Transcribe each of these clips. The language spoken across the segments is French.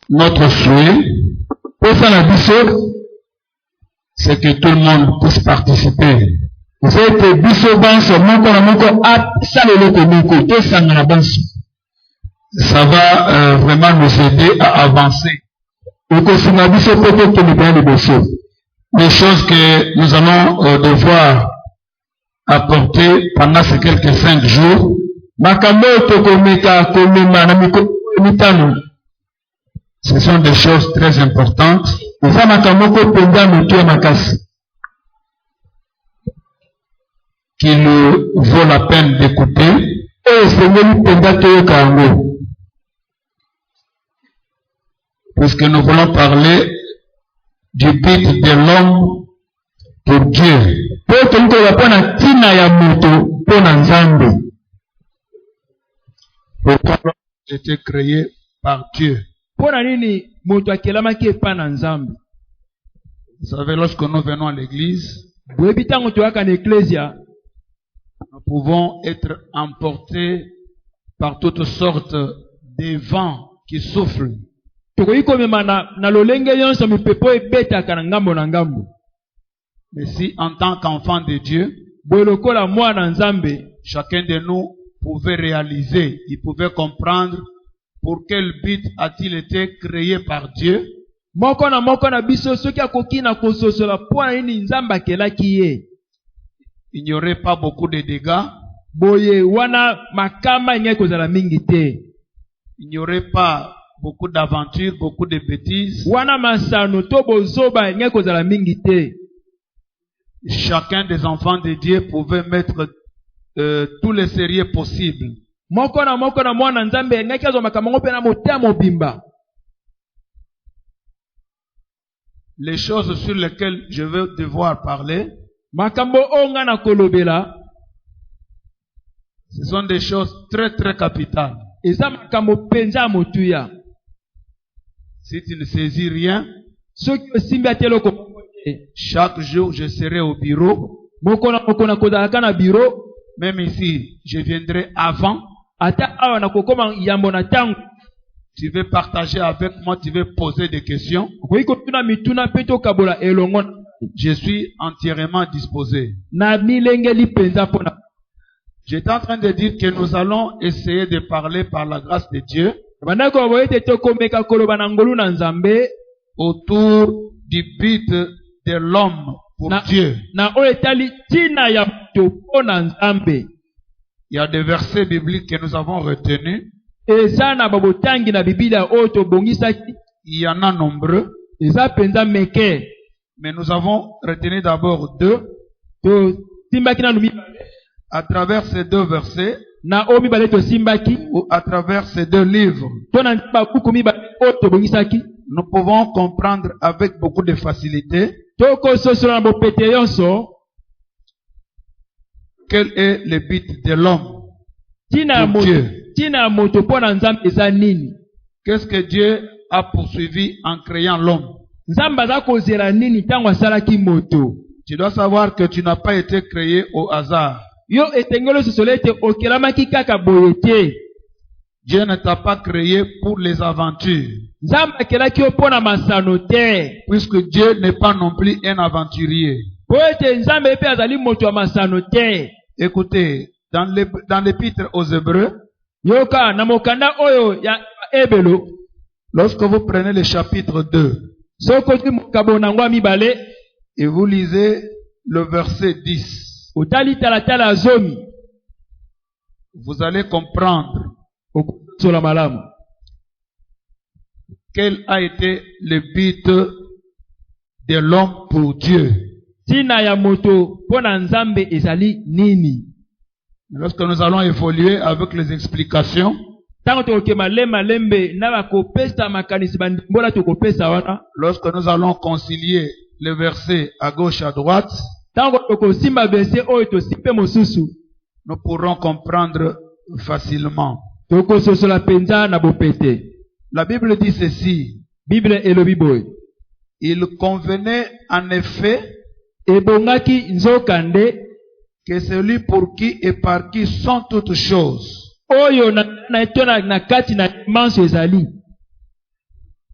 notre souhait, c'est que tout le monde puisse participer. Ça va vraiment nous aider à avancer. Les choses que nous allons devoir apporter pendant ces quelques 5 jours, ce sont des choses très importantes qui nous vaut la peine d'écouter. Puisque nous voulons parler du but de l'homme pour Dieu. Pourquoi j'ai été créé par Dieu? Vous savez, lorsque nous venons à l'église, nous pouvons être emportés par toutes sortes de vents qui soufflent. Mais si en tant qu'enfant de Dieu, chacun de nous pouvait réaliser, il pouvait comprendre pour quel but a-t-il été créé par Dieu, il n'y aurait pas beaucoup de dégâts, il n'y aurait pas beaucoup d'aventures, beaucoup de bêtises. Chacun des enfants de Dieu pouvait mettre tous les sérieux possibles. Les choses sur lesquelles je vais devoir parler, ce sont des choses très très capitales. Si tu ne saisis rien, chaque jour je serai au bureau. Même ici, je viendrai avant. Tu veux partager avec moi, tu veux poser des questions. Je suis entièrement disposé. J'étais en train de dire que nous allons essayer de parler par la grâce de Dieu autour du but de l'homme pour Dieu. Il y a des versets bibliques que nous avons retenus. Il y en a nombreux. Mais nous avons retenu d'abord 2. À travers ces 2 versets, ou à travers ces 2 livres, nous pouvons comprendre avec beaucoup de facilité quel est le but de l'homme pour Dieu. Qu'est-ce que Dieu a poursuivi en créant l'homme? Tu dois savoir que tu n'as pas été créé au hasard. Dieu ne t'a pas créé pour les aventures. Puisque Dieu n'est pas non plus un aventurier. Écoutez, dans l'épître aux Hébreux, lorsque vous prenez le chapitre 2 et vous lisez le verset 10, vous allez comprendre quel a été le but de l'homme pour Dieu. Lorsque nous allons évoluer avec les explications, lorsque nous allons concilier les versets à gauche à droite, nous pourrons comprendre facilement. La Bible dit ceci. Il convenait en effet que celui pour qui et par qui sont toutes choses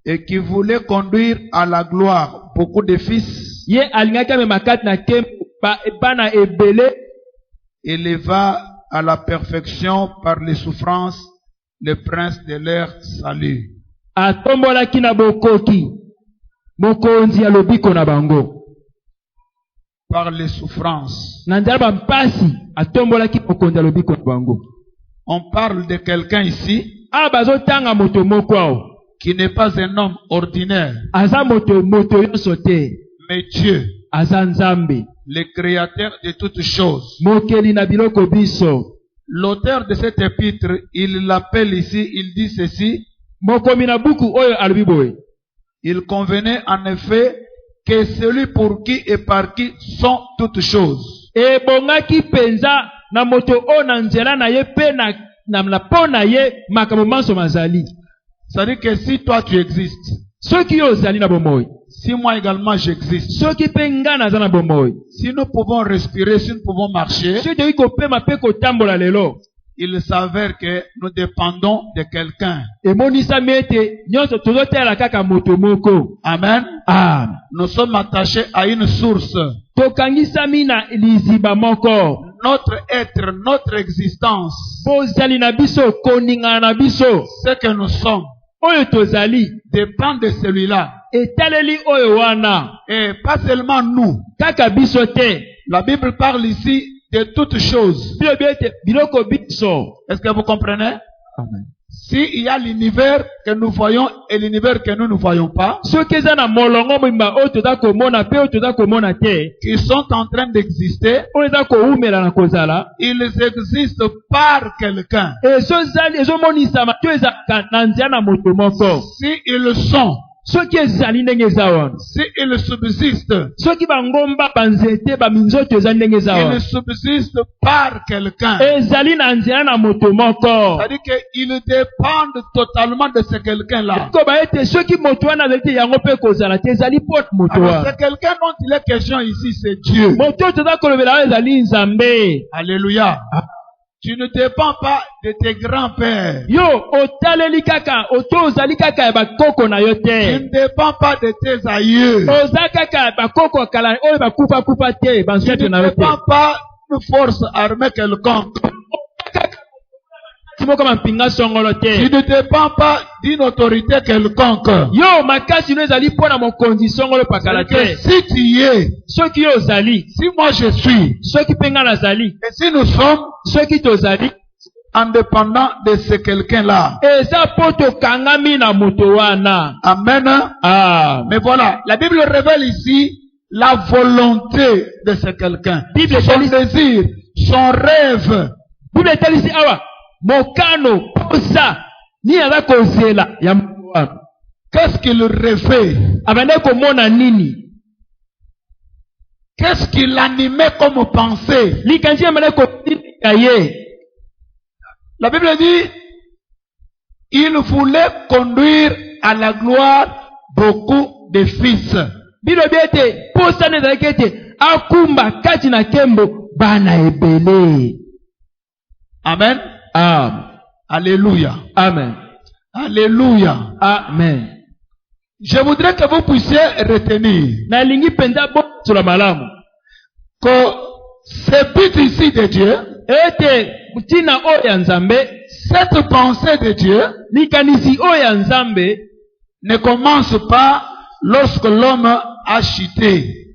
et qui voulait conduire à la gloire beaucoup de fils, éleva à la perfection par les souffrances le prince de leur salut. Par les souffrances. On parle de quelqu'un ici qui n'est pas un homme ordinaire, mais Dieu, le créateur de toutes choses. L'auteur de cet épître, il l'appelle ici, il dit ceci: il convenait en effet que celui pour qui et par qui sont toutes choses. C'est-à-dire que si toi tu existes, si moi également j'existe, si nous pouvons respirer, si nous pouvons marcher, il s'avère que nous dépendons de quelqu'un. Amen. Nous sommes attachés à une source. Notre être, notre existence, ce que nous sommes, dépend de celui-là. Et pas seulement nous. La Bible parle ici de toutes choses. Est-ce que vous comprenez? Amen. S'il y a l'univers que nous voyons et l'univers que nous ne voyons pas, qui sont en train d'exister, ils existent par quelqu'un. Si ils sont, s'ils subsistent, ils subsistent par quelqu'un. C'est-à-dire qu'ils dépendent totalement de ce quelqu'un-là. Alors, ce quelqu'un dont il est question ici, c'est Dieu. Alléluia. Tu ne dépends pas de tes grands-pères. Tu ne dépends pas de tes aïeux. Tu ne dépends pas de force armée quelconque. Tu ne dépends pas d'une autorité quelconque. Si tu y es, si moi je suis, et si nous sommes indépendants de ce quelqu'un-là. Amen. Mais voilà, la Bible révèle ici la volonté de ce quelqu'un. Son désir, son rêve. Qu'est-ce qu'il rêvait? Qu'est-ce qui l'animait comme pensée? La Bible dit, il voulait conduire à la gloire beaucoup de fils. Amen. Alléluia. Amen. Alléluia. Amen. Je voudrais que vous puissiez retenir que ce but ici de Dieu, cette pensée de Dieu ne commence pas lorsque l'homme a chuté.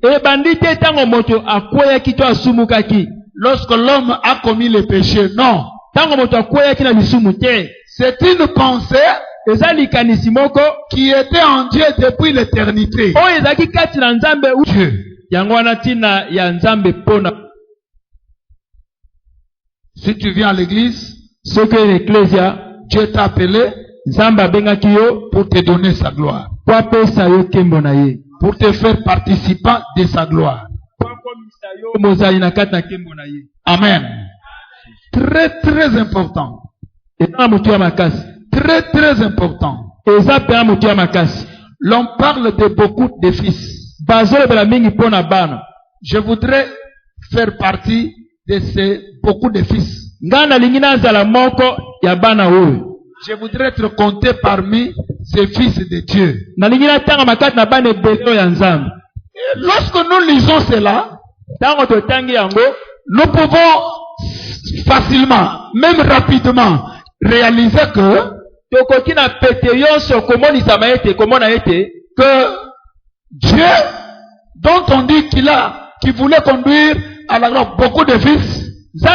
Lorsque l'homme a commis le péché, non. C'est une pensée qui était en Dieu depuis l'éternité. Dieu. Si tu viens à l'église, Dieu t'a appelé pour te donner sa gloire, pour te faire participant de sa gloire. Amen. Très très important. Très très important. L'on parle de beaucoup de fils. Je voudrais faire partie de ces beaucoup de fils. Je voudrais être compté parmi ces fils de Dieu. Et lorsque nous lisons cela, nous pouvons facilement, même rapidement, réaliser que Dieu, dont on dit qu'il voulait conduire à la gloire beaucoup de fils, ce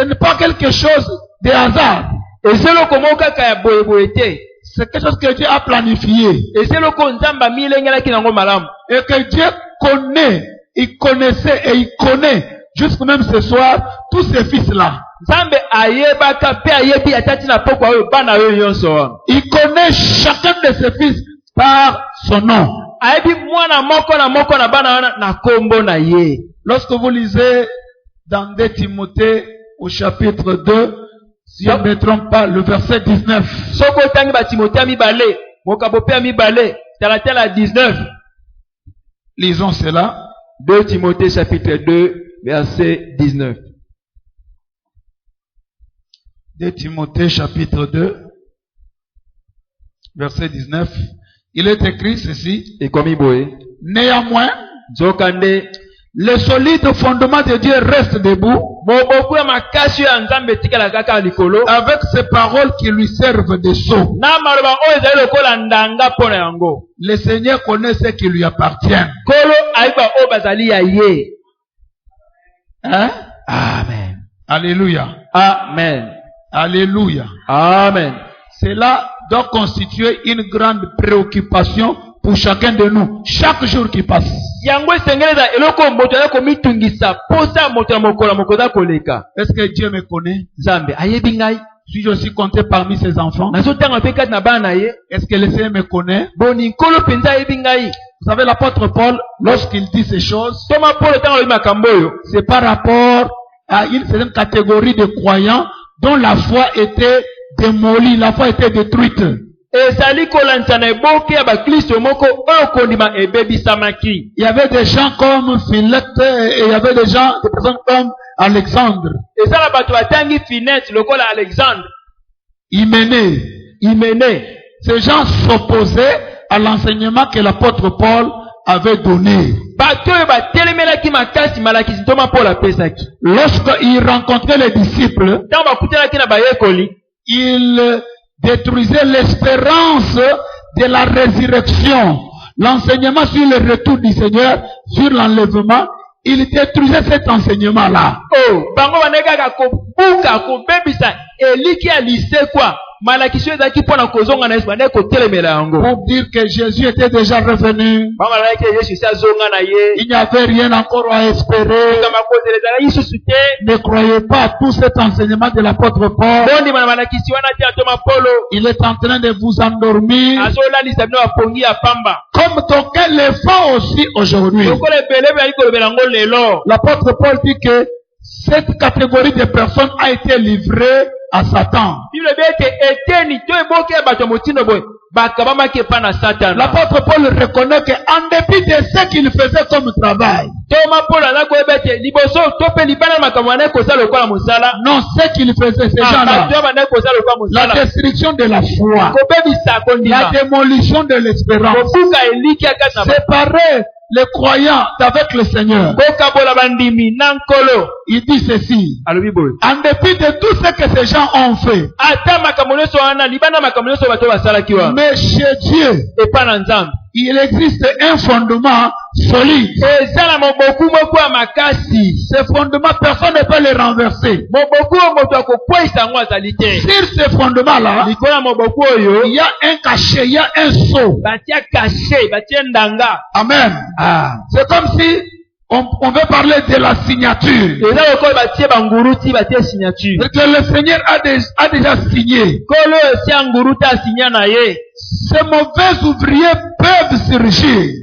n'est pas quelque chose de hasard. C'est quelque chose que Dieu a planifié. Et que Dieu connaît, il connaissait et il connaît, jusque même ce soir, tous ces fils-là. Il connaît chacun de ses fils par son nom. Lorsque vous lisez dans 2 Timothée au chapitre 2, si je ne me trompe pas, le verset 19. Lisons cela. 2 Timothée chapitre 2, verset 19. 2 Timothée chapitre 2, verset 19. Il est écrit ceci. Néanmoins, le solide fondement de Dieu reste debout avec ces paroles qui lui servent de sceau. Le Seigneur connaît ce qui lui appartient. Hein? Amen. Alléluia. Amen. Alléluia. Amen. Cela doit constituer une grande préoccupation pour chacun de nous, chaque jour qui passe. Est-ce que Dieu me connaît? Suis-je aussi compté parmi ses enfants? Est-ce que le Seigneur me connaît? Vous savez, l'apôtre Paul, lorsqu'il dit ces choses, c'est par rapport à une certaine catégorie de croyants dont la foi était démolie, la foi était détruite. Il y avait des gens comme Philette et il y avait des personnes comme Alexandre. Hyménée. Ces gens s'opposaient à l'enseignement que l'apôtre Paul avait donné. Lorsqu'il rencontrait les disciples, il détruisait l'espérance de la résurrection, l'enseignement sur le retour du Seigneur, sur l'enlèvement. Il détruisait cet enseignement-là. Pour dire que Jésus était déjà revenu. Il n'y avait rien encore à espérer. Ne croyez pas à tout cet enseignement de l'apôtre Paul. Il est en train de vous endormir. Comme d'aucuns le font aussi aujourd'hui. L'apôtre Paul dit que cette catégorie de personnes a été livrée à Satan. L'apôtre Paul reconnaît qu'en dépit de ce qu'il faisait comme travail, non, ce qu'il faisait, ces gens-là, la destruction de la foi, la démolition de l'espérance, séparer les croyants avec le Seigneur. Il dit ceci. En dépit de tout ce que ces gens ont fait, mais chez Dieu, il existe un fondement solide. Ce fondement, personne ne peut le renverser. Sur ce fondement-là, il y a un cachet, il y a un sceau. Amen. C'est comme si on veut parler de la signature. Que le Seigneur a déjà signé. Ces mauvais ouvriers peuvent surgir.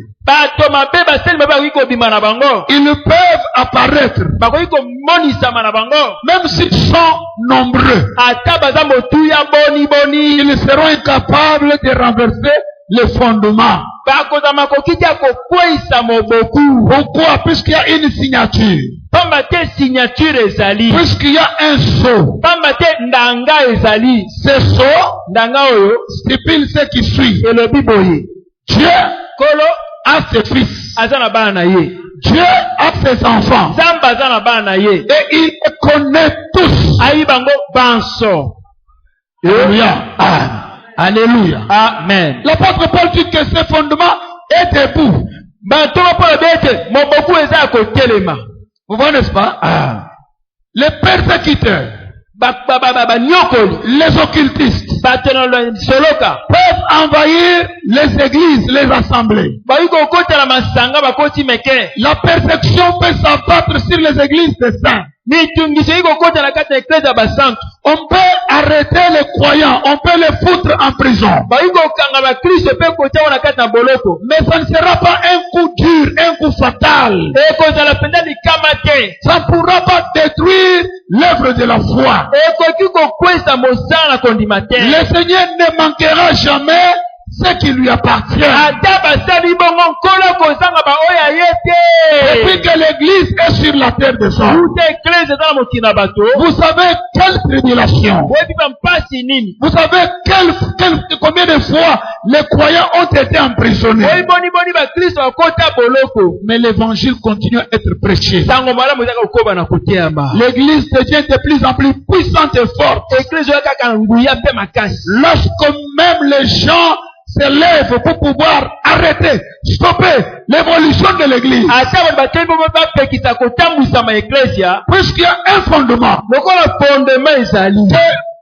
Ils peuvent apparaître. Même s'ils sont nombreux, ils seront incapables de renverser le fondement. Pourquoi? Puisqu'il y a une signature. pamba te signature ezali, puisqu'il y a un sceau. pamba te ndanga ezali, Ce sceau ndanga oyo stipule ce qui suit. elobi boye, Dieu kolo a ses fils. aza na bana na ye, Dieu a ses enfants. nzambe aza na bana na ye, Et il les connaît tous. ayi bango banso. Alléluia. Alléluia. Amen. L'apôtre Paul dit que ce fondement est debout. Bantoko Paul bete moboku eza ya kotelema. Vous voyez, n'est-ce pas? Les persécuteurs, Banyokoli, les occultistes batenolo soloka, peuvent envahir les églises, les assemblées. bayiko kotela masanga bakoti meke. La persécution peut s'abattre sur les églises des saints. Mitungiso iko kotela kati ya eklezia basantu. On peut arrêter les croyants, on peut les foutre en prison. Bayiko kanga ba Kristo pe kotia wana kati na boloko. Mais ça ne sera pas un coup dur, un coup fatal. Ekozala penda likama te. Ça ne pourra pas détruire l'œuvre de la foi. Ekoki kokwesa mosala na kondima te. Le Seigneur ne manquera jamais ce qui lui appartient. Ata basali bongo nkolo kozanga ba oya yete. Depuis que l'église est sur la terre des hommes, Toute eklezia eza na mokili na bato. vous savez quelle tribulation, Oyebi ba mpasi nini. vous savez combien de fois les croyants ont été emprisonnés. Oyiboni ba Kristo bakota boloko. Mais l'évangile continue à être prêché. Sango malamu ezaka kokoba na kotiama. L'église devient de plus en plus puissante et forte. Eklezia oyo kaka nguya mpe makasi. Lorsque même les gens se lèvent pour pouvoir arrêter, stopper l'évolution de l'église. Ata bano bateli bomo bapekisa kotambwisama eklezia. Puisqu'il y a un fondement Lokola fondement ezali.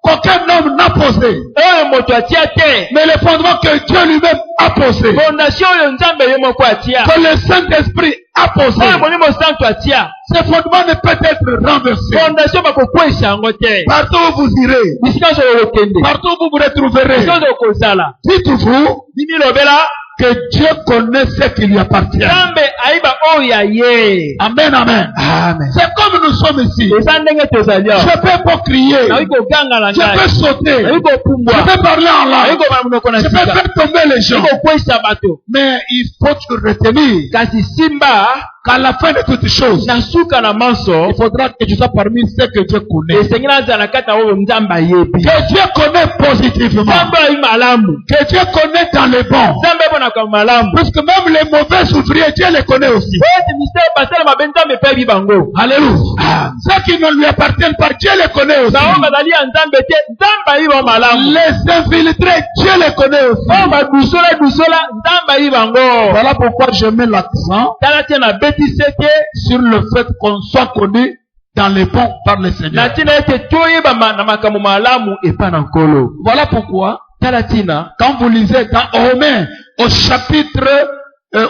qu'aucun homme n'a posé, Oyo moto atia te. mais le fondement que Dieu lui-même a posé, Fondation oyo nzambe ye moko atia. que le Saint-Esprit a posé, Oyo molimo santo atia. ce fondement ne peut être renversé. Fondation bakokwesa yango te. Partout où vous irez, Bisika nyonso okokende. partout où vous vous retrouverez, Bisika nyonso okozala. dites-vous Bimi lobela. que Dieu connaît ce qui lui appartient. Nzambe ayiba oyo ya ye. Amen, amen. Amen. C'est comme nous sommes ici. Eza ndenge tozali awa. Je peux pas crier. Nayi koganga na Je ngai. peux sauter. Nayi Je kopumbwa. peux parler en Nayi langue. kobala monoko na Je peux sika. faire tomber les gens. Nayi kokwesa bato. Mais il faut retenir Kasi simba qu'à la fin de toutes choses, na suka na manso. il faudra que tu sois parmi ceux que Dieu connaît. Esengeli azala na kati na oyo nzambe ayebi. Que Dieu connaît positivement. Nzambe ayi malamu. Que Dieu connaît dans les bons. Nzambe ebonaka malamu. Puisque même les mauvais ouvriers, Dieu les connaît aussi. Ete misere basala mabe nzambe mpe ayebi bango. Alléluia. Ceux qui ne lui appartiennent pas, Dieu les connaît aussi. Bango bazali ya nzambe te, nzambe ayi bango malamu. Les infiltrés, Dieu les connaît aussi. Oyo badusola nzambe ayi bango. Voilà pourquoi je mets l'accent Tala te na beti seke. sur le fait qu'on soit connu dans les bons par le Seigneur. Na tina ete toyeba na makambo malamu epa na nkolo. Voilà pourquoi, Tala tina. quand vous lisez dans Romains, au chapitre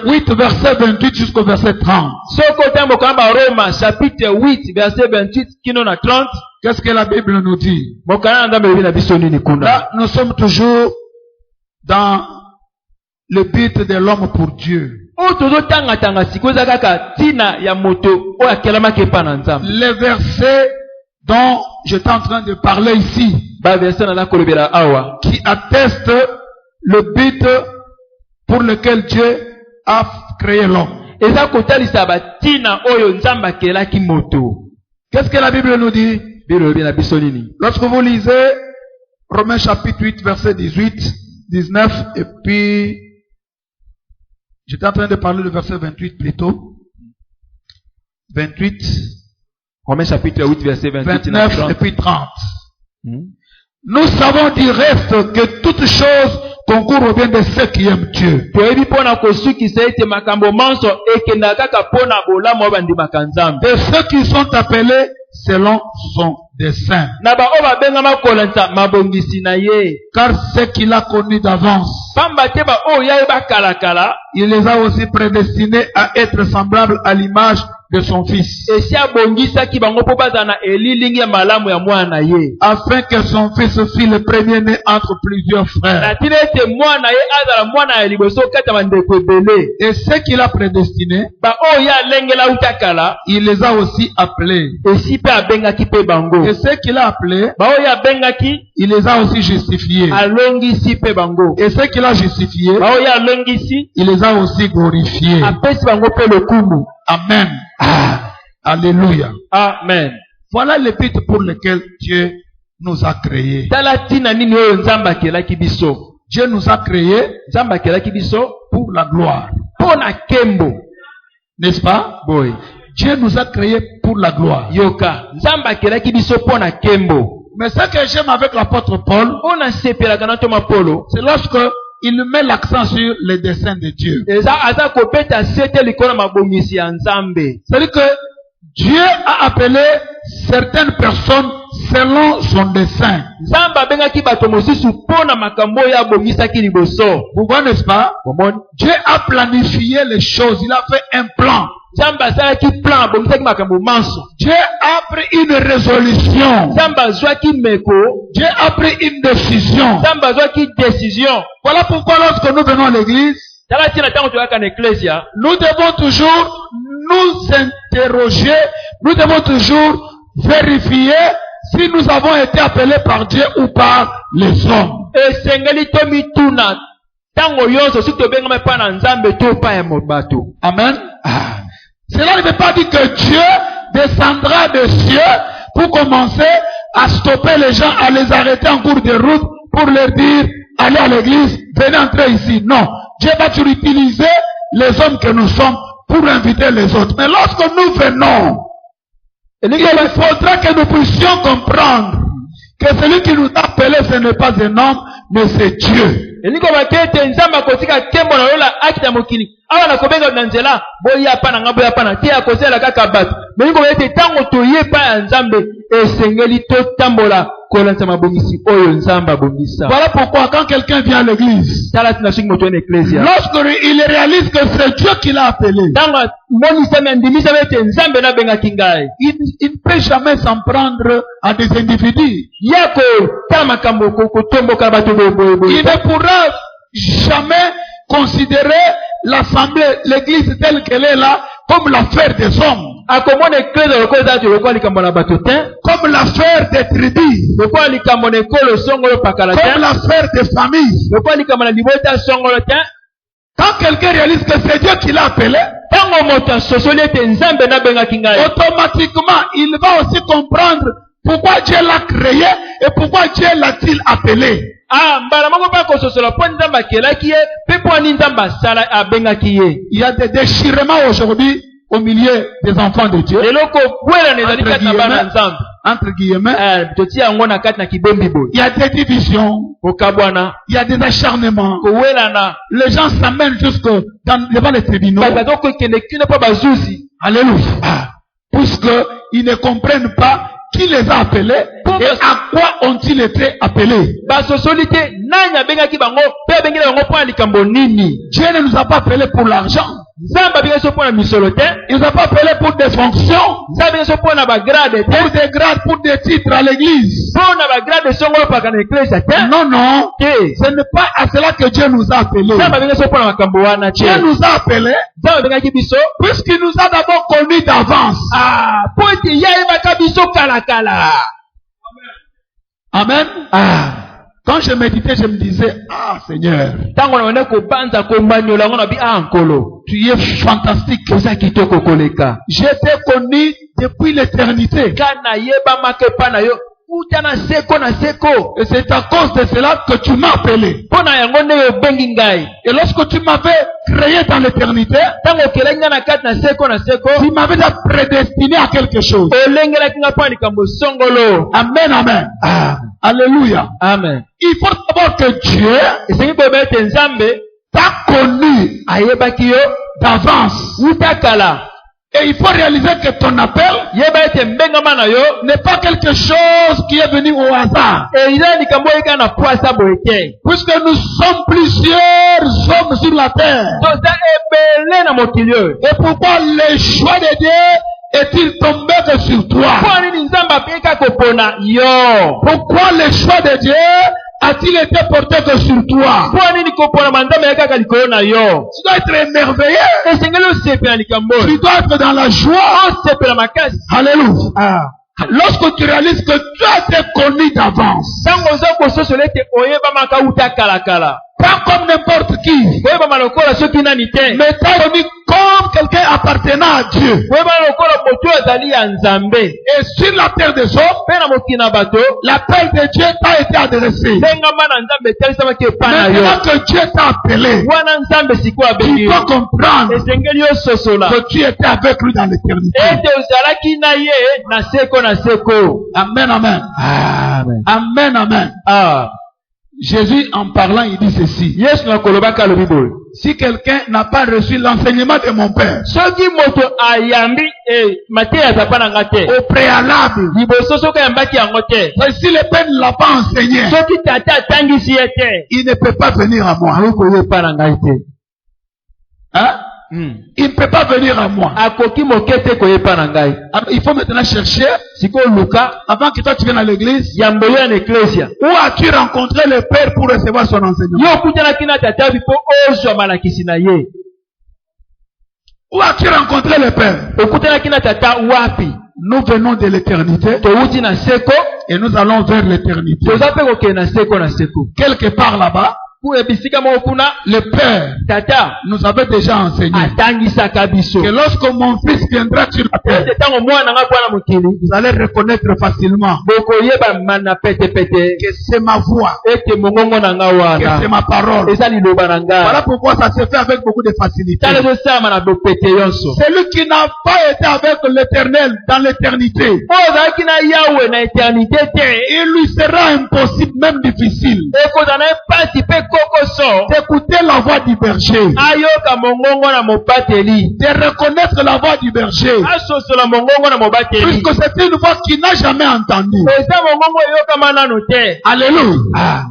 8, verset 28 jusqu'au verset 30, Soko tembo kamba Roma chapitre 8 verset 28 kino na 30. qu'est-ce que la Bible nous dit? Mokana nzambe ebi na biso nini kuna. Là, nous sommes toujours dans le but de l'homme pour Dieu. Oyo tozotanga sikoyo eza kaka tina ya moto oyo akelamaki epa na nzambe. Les versets dont j'étais en train de parler ici, Baverset naza kolobela awa. qui attestent le but pour lequel Dieu a créé l'homme. Eza kotalisa batina oyo nzambe akelaki moto. Qu'est-ce que la Bible nous dit? Biro ebi na biso nini. Lorsque vous lisez Romains chapitre 8, verset 18, 19, et puis j'étais en train de parler du verset 28 plutôt. 28, Romains chapitre 8 verset 28 na 29 et 30. puis 30. Nous savons du reste que toutes choses concourent au bien de ceux qui aiment Dieu. Toyebi mpona kosukisa ete makambo manso ekenda kaka mpona bolamu oyo bandimaka nzambe. De ceux qui sont appelés selon son dessein. Na ba oyo babengama kolandisa mabongisi na ye. Car ceux qu'il a connus d'avance, Pamba te ba oyo yayeba kalakala. il les a aussi prédestinés à être semblables à l'image de son fils, Esi abongisaki bango mpo bazala na elilingi ya malamu ya mwana na ye. afin que son fils fût le premier-né entre plusieurs frères. Na tina ete mwana na ye azala mwana ya liboso kati ya bandeko ebele. Et ceux qu'il a prédestinés, Ba oyo ye alengela uta kala. il les a aussi appelés. Esi mpe abengaki mpe bango. Et ceux qu'il a appelés, Ba oyo ye abengaki il les a aussi justifiés. alongisi mpe bango. Et ceux qu'il a justifiés, Ba oyo ye alongisi il les a aussi glorifiés. apesi bango mpe lokumu. Amen. Alléluia. Amen. Voilà le but pour lequel Dieu nous a créés. Dieu nous a créés pour la gloire. N'est-ce pas? Dieu nous a créés pour la gloire. Mais ce que j'aime avec l'apôtre Paul, c'est lorsque il met l'accent sur les desseins de Dieu. C'est-à-dire que Dieu a appelé certaines personnes selon son dessein. Vous voyez, n'est-ce pas? Dieu a planifié les choses. Il a fait un plan. Dieu a pris une résolution. Dieu a pris une décision. Voilà pourquoi lorsque nous venons à l'église, nous devons toujours nous interroger, nous devons toujours vérifier si nous avons été appelés par Dieu ou par les hommes. Amen. Cela ne veut pas dire que Dieu descendra des cieux pour commencer à stopper les gens, à les arrêter en cours de route pour leur dire allez à l'église, venez entrer ici. Non. Dieu va toujours utiliser les hommes que nous sommes pour inviter les autres. Mais lorsque nous venons, il faudra que nous puissions comprendre que celui qui nous a appelés, ce n'est pas un homme, mais c'est Dieu. Voilà pourquoi quand quelqu'un vient à l'église, lorsqu'il réalise que c'est Dieu qui l'a appelé, il ne peut jamais s'en prendre à des individus. Il ne pourra jamais considérer l'assemblée, l'église telle qu'elle est là, comme l'affaire des hommes. Comme l'affaire des tribus. Comme l'affaire des familles. Quand quelqu'un réalise que c'est Dieu qui l'a appelé, automatiquement, il va aussi comprendre pourquoi Dieu l'a créé et pourquoi Dieu l'a-t-il appelé. Il y a des déchirements aujourd'hui au milieu des enfants de Dieu. Entre guillemets, il y a des divisions, il y a des acharnements. Les gens s'amènent jusque devant les tribunaux. Alléluia. Puisqu'ils ne comprennent pas qui les a appelés et à quoi ont-ils été appelés. Dieu ne nous a pas appelés pour l'argent. Il ne nous a pas appelés pour des fonctions, pour des grades, pour des titres à l'église. Non, non. Ce n'est pas à cela que Dieu nous a appelés. Dieu nous a appelés puisqu'il nous a d'abord connus d'avance. Amen. Quand je méditais, je me disais, ah Seigneur, tu es fantastique. J'étais connu depuis l'éternité. Et c'est à cause de cela que tu m'as appelé. Et lorsque tu m'avais créé dans l'éternité, tu m'avais déjà prédestiné à quelque chose. Amen, amen. Alléluia. Amen. Il faut savoir que Dieu t'a connu d'avance. Et il faut réaliser que ton appel n'est pas quelque chose qui est venu au hasard. Puisque nous sommes plusieurs hommes sur la terre. Et pourquoi le choix de Dieu est-il tombé que sur toi? Pourquoi le choix de Dieu a-t-il été porté que sur toi? Tu dois être émerveillé. Tu dois être dans la joie. Alléluia. Lorsque tu réalises que tu as été connu d'avance, pas comme n'importe qui, mais tu as connu comme quelqu'un appartenant à Dieu. koyeba lokola moto azali ya nzambe Et sur la terre des hommes, mpe na mokili na bato l'appel de Dieu t'a été adressé. ndengama na nzambe etalisamaki epai na yo Maintenant que Dieu t'a appelé, wana nzambe sikoyo tu abengi dois yo comprendre esengeli ososola que tu étais avec lui dans l'éternité. ete ozalaki na ye na seko na seko. Amen, amen. Amen. Amen, amen. Ah. Jésus, en parlant, il dit ceci. Yesu nakolobaka alobi boye Si quelqu'un n'a pas reçu l'enseignement de mon Père, soki moto ayambi mateyi aza pa na nga te au préalable, liboso soki ayambaki yango te si le Père ne l'a pas enseigné, soki tata atangisi ye te il ne peut pas venir à moi. akoki koya epai na ngai te. Hein? Il ne peut pas venir à moi. akoki moke te koya epai na ngai. Alors, il faut maintenant chercher, sikoyo luka avant que toi tu viennes à l'église, yambo yo na eklesia où as-tu rencontré le Père pour recevoir son enseignement? yo okutanaki na tata bi mpo ozwa malakisi na ye. Où as-tu rencontré le Père? okutanaki na tata wapi? Nous venons de l'éternité touti na seko et nous allons vers l'éternité. toza mpe kokende na seko na seko. Quelque part là-bas, bisika moko kuna le Père tata nous avait déjà enseigné atangisaka biso que lorsque mon fils viendra sur la terre, ete ntango mwana nga bwana mokili vous allez reconnaître facilement bokoyeba na petepete que c'est ma voix, ete mongongo na nga que c'est wana ma parole. eza liloba na Voilà nga. pourquoi ça se fait avec beaucoup de facilité. tala ezosalama na bopete nyonso. Celui qui n'a pas été avec l'éternel dans l'éternité, oyo ozalaki na yawe na eternité te il lui sera impossible, même difficile, ekozala na epasi mpe kokoso d'écouter la voix du berger, ayoka mongongo na mobateli, de reconnaître la voix du berger, asosola mongongo na mobateli, puisque c'est une voix qu'il n'a jamais entendue. eza mongongo eyokama nano te. Alléluia.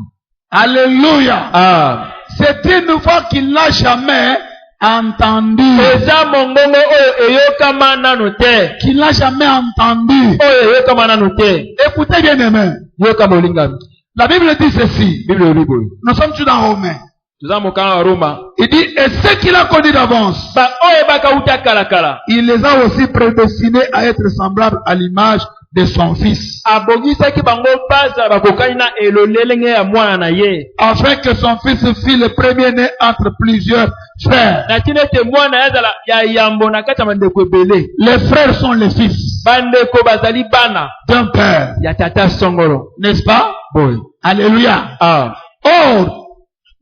Alléluia. Ah. C'est une voix qu'il n'a jamais entendue. eza mongongo oyo eyokama nano te. Qu'il n'a jamais entendu. oyo eyokama nano te. Écoutez bien aimé. yoka molingami. La Bible dit ceci. Bible elobi boye. Nous sommes tous dans Romains. toza mokanga wa Roma. Il dit, et ce qu'il a connu d'avance, ba oyo bakauta kalakala il les a aussi prédestinés à être semblables à l'image de son fils, abongisaki bango bazala bakokani na elolelenge ya mwana na ye, afin que son fils fût le premier-né entre plusieurs frères. na tina ete mwana yazala ya yambo na kati ya bandeko ebele. Les frères sont les fils bandeko bazali bana d'un père, ya tata songolo, n'est-ce pas? boy. Alléluia. Ah. Or,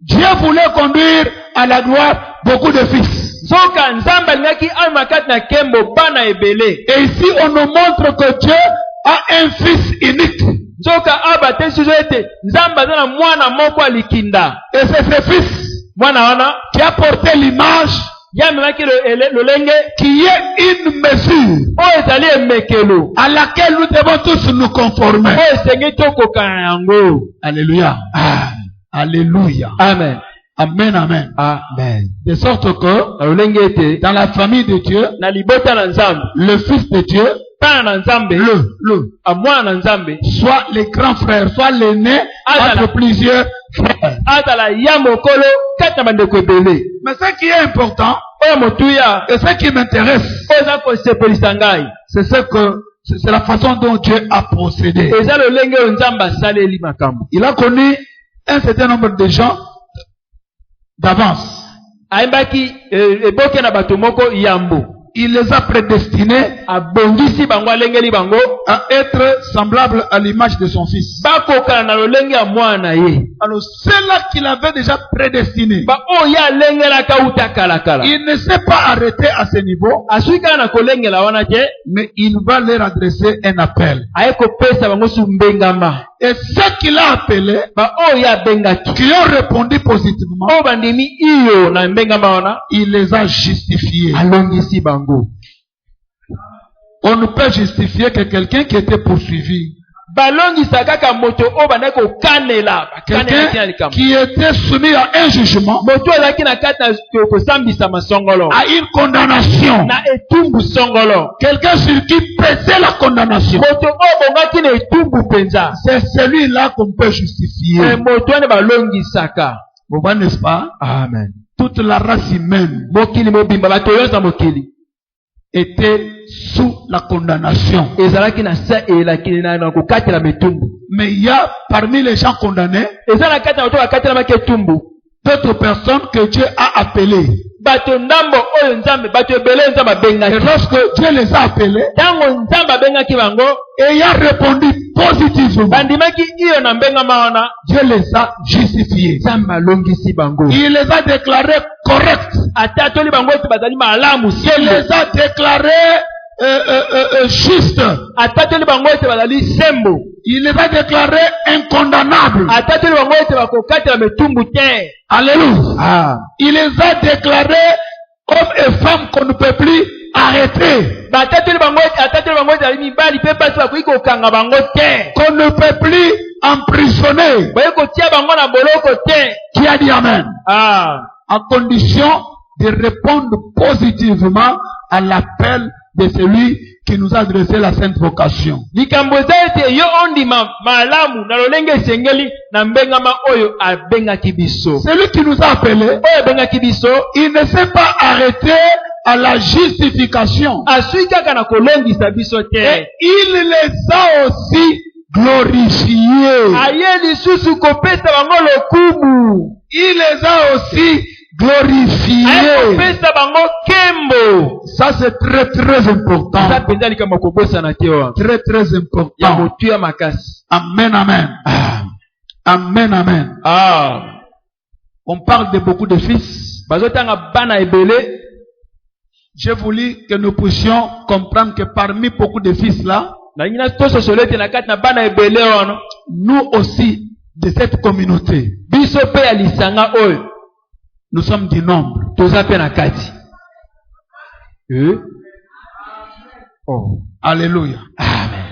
Dieu voulait conduire à la gloire beaucoup de fils. soka nzambe alingaki ama kati na kembo bana ebele. Et ici, on nous montre que Dieu a un fils unique. soka aba te sizo ete nzambe aza na mwana moko alikinda. Et c'est ce fils mwana wana qui a porté l'image yamemaki lolenge qui est une mesure oyo ezali emekelo à laquelle nous devons tous nous conformer. oyo esengeli tokokana yango. Alléluia. Alléluia. Amen. Amen, amen. Amen. De sorte que na lolenge ete dans la famille de Dieu, na libota na nzambe, le fils de Dieu, bana na nzambe, mwana na nzambe, soit les grands frères, soit l'aîné entre plusieurs frères. azala ya mokolo kati na bandeko ebele. Mais ce qui est important, oyo motuya et ce qui m'intéresse, oyo eza kosepelisa ngai, c'est la façon dont Dieu a procédé. eza lolenge oyo nzambe asaleli makambo. Il a connu un certain nombre de gens d'avance. ayembaki eboke na bato moko yambo. Il les a prédestinés abongisi bango alengeli bango à être semblables à l'image de son fils. bakokana na lolenge ya mwana ye. Alors ceux-là qu'il avait déjà prédestinés, ba oyo alengelaka uta kalakala, il ne s'est pas arrêté à ce niveau, asui kaka na kolengela wana te, mais il va leur adresser un appel. aye kopesa bango su mbengama. Et ceux qu'il a appelés, ba oyo abengaki qui ont répondu positivement, oyo bandimi iyo na mbengama wana, il les a justifiés. alongisi bango. On ne peut justifier que quelqu'un qui était poursuivi, balongisa kaka moto oyo bandaki kokanela quelqu'un qui était soumis à un jugement, moto azalaki na kati na kosambisama songolo, à une condamnation, na etumbu songolo, quelqu'un sur qui pesait la condamnation. moto oyo bongaki na etumbu penza, C'est celui-là qu'on peut justifier. moto wana balongisaka. Vous voyez, n'est-ce pas? Amen. Toute la race humaine mokili mobimba bato nyonso na mokili était sous la condamnation. ezalaki na sa elakili na kokatela metumbu. Mais il y a parmi les gens condamnés eza na kati na bato bakatelamaki etumbu d'autres personnes que Dieu a appelées. bato ndambo oyo nzambe bato ebele nzambe Et abengaki lorsque Dieu les a appelés, ntango nzambe abengaki bango ayant répondu positivement, bandimaki iyo na mbengama wana Dieu les a justifiés. nzambe alongisi bango Il les a déclarés corrects. atatoli bango ete bazali malamu Il sembo les a déclarés justes. atatoli bango ete bazali sembo Il les a déclarés incondamnables. atatoli bango ete bakokatela metumbu te. Alléluia. Il les a déclarés hommes et femmes qu'on ne peut plus arrêter. atatoli bango ete bazali mibali mpe basi bakoki kokanga bango te, Qu'on ne peut plus emprisonner. bakoki kotia bango na boloko te. Qui a dit Amen? Ah. À condition de répondre positivement à l'appel de celui qui nous a adressé la sainte vocation. likambo eza ete yo ondima malamu na lolenge esengeli na mbengama oyo abengaki biso. Celui qui nous a appelés, oyo abengaki biso il ne s'est pas arrêté à la justification. asui kaka na kolongisa biso te, Et il les a aussi glorifiés. aye lisusu kopesa bango lokumu, Il les a aussi aye glorifiés. kopesa bango kembo. Ça c'est très très eza important. mpenza likambo kobosana te wana Très très ya important. motuya makasi. Amen, amen. Amen, amen. On parle de beaucoup de fils. bazotanga bana ebele. J'ai voulu que nous puissions comprendre que parmi beaucoup de fils là, nalingi na tososolo ete na kati na bana ebele wana nous aussi de cette communauté, biso mpe ya lisanga oyo nous sommes du nombre. toza mpe na kati. Alléluia. Amen.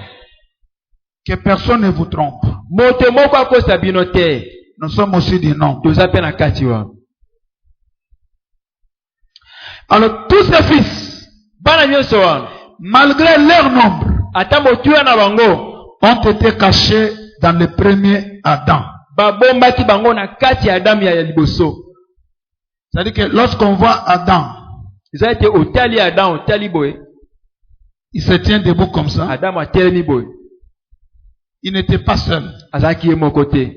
Que personne ne vous trompe. moto moko akosa bino te, Nous sommes aussi du nombre. toza mpe na kati wana. Alors tous ces fils, bana nyonso wana malgré leur nombre, ata motuya na bango ont été cachés dans le premier Adam. babombaki bango na kati ya adamu ya liboso. C'est-à-dire que lorsqu'on voit Adam, eza ete otali adamu otali boye, il se tient debout comme ça. adamu atelemi boye, Il n'était pas seul. azalaki ye moko te.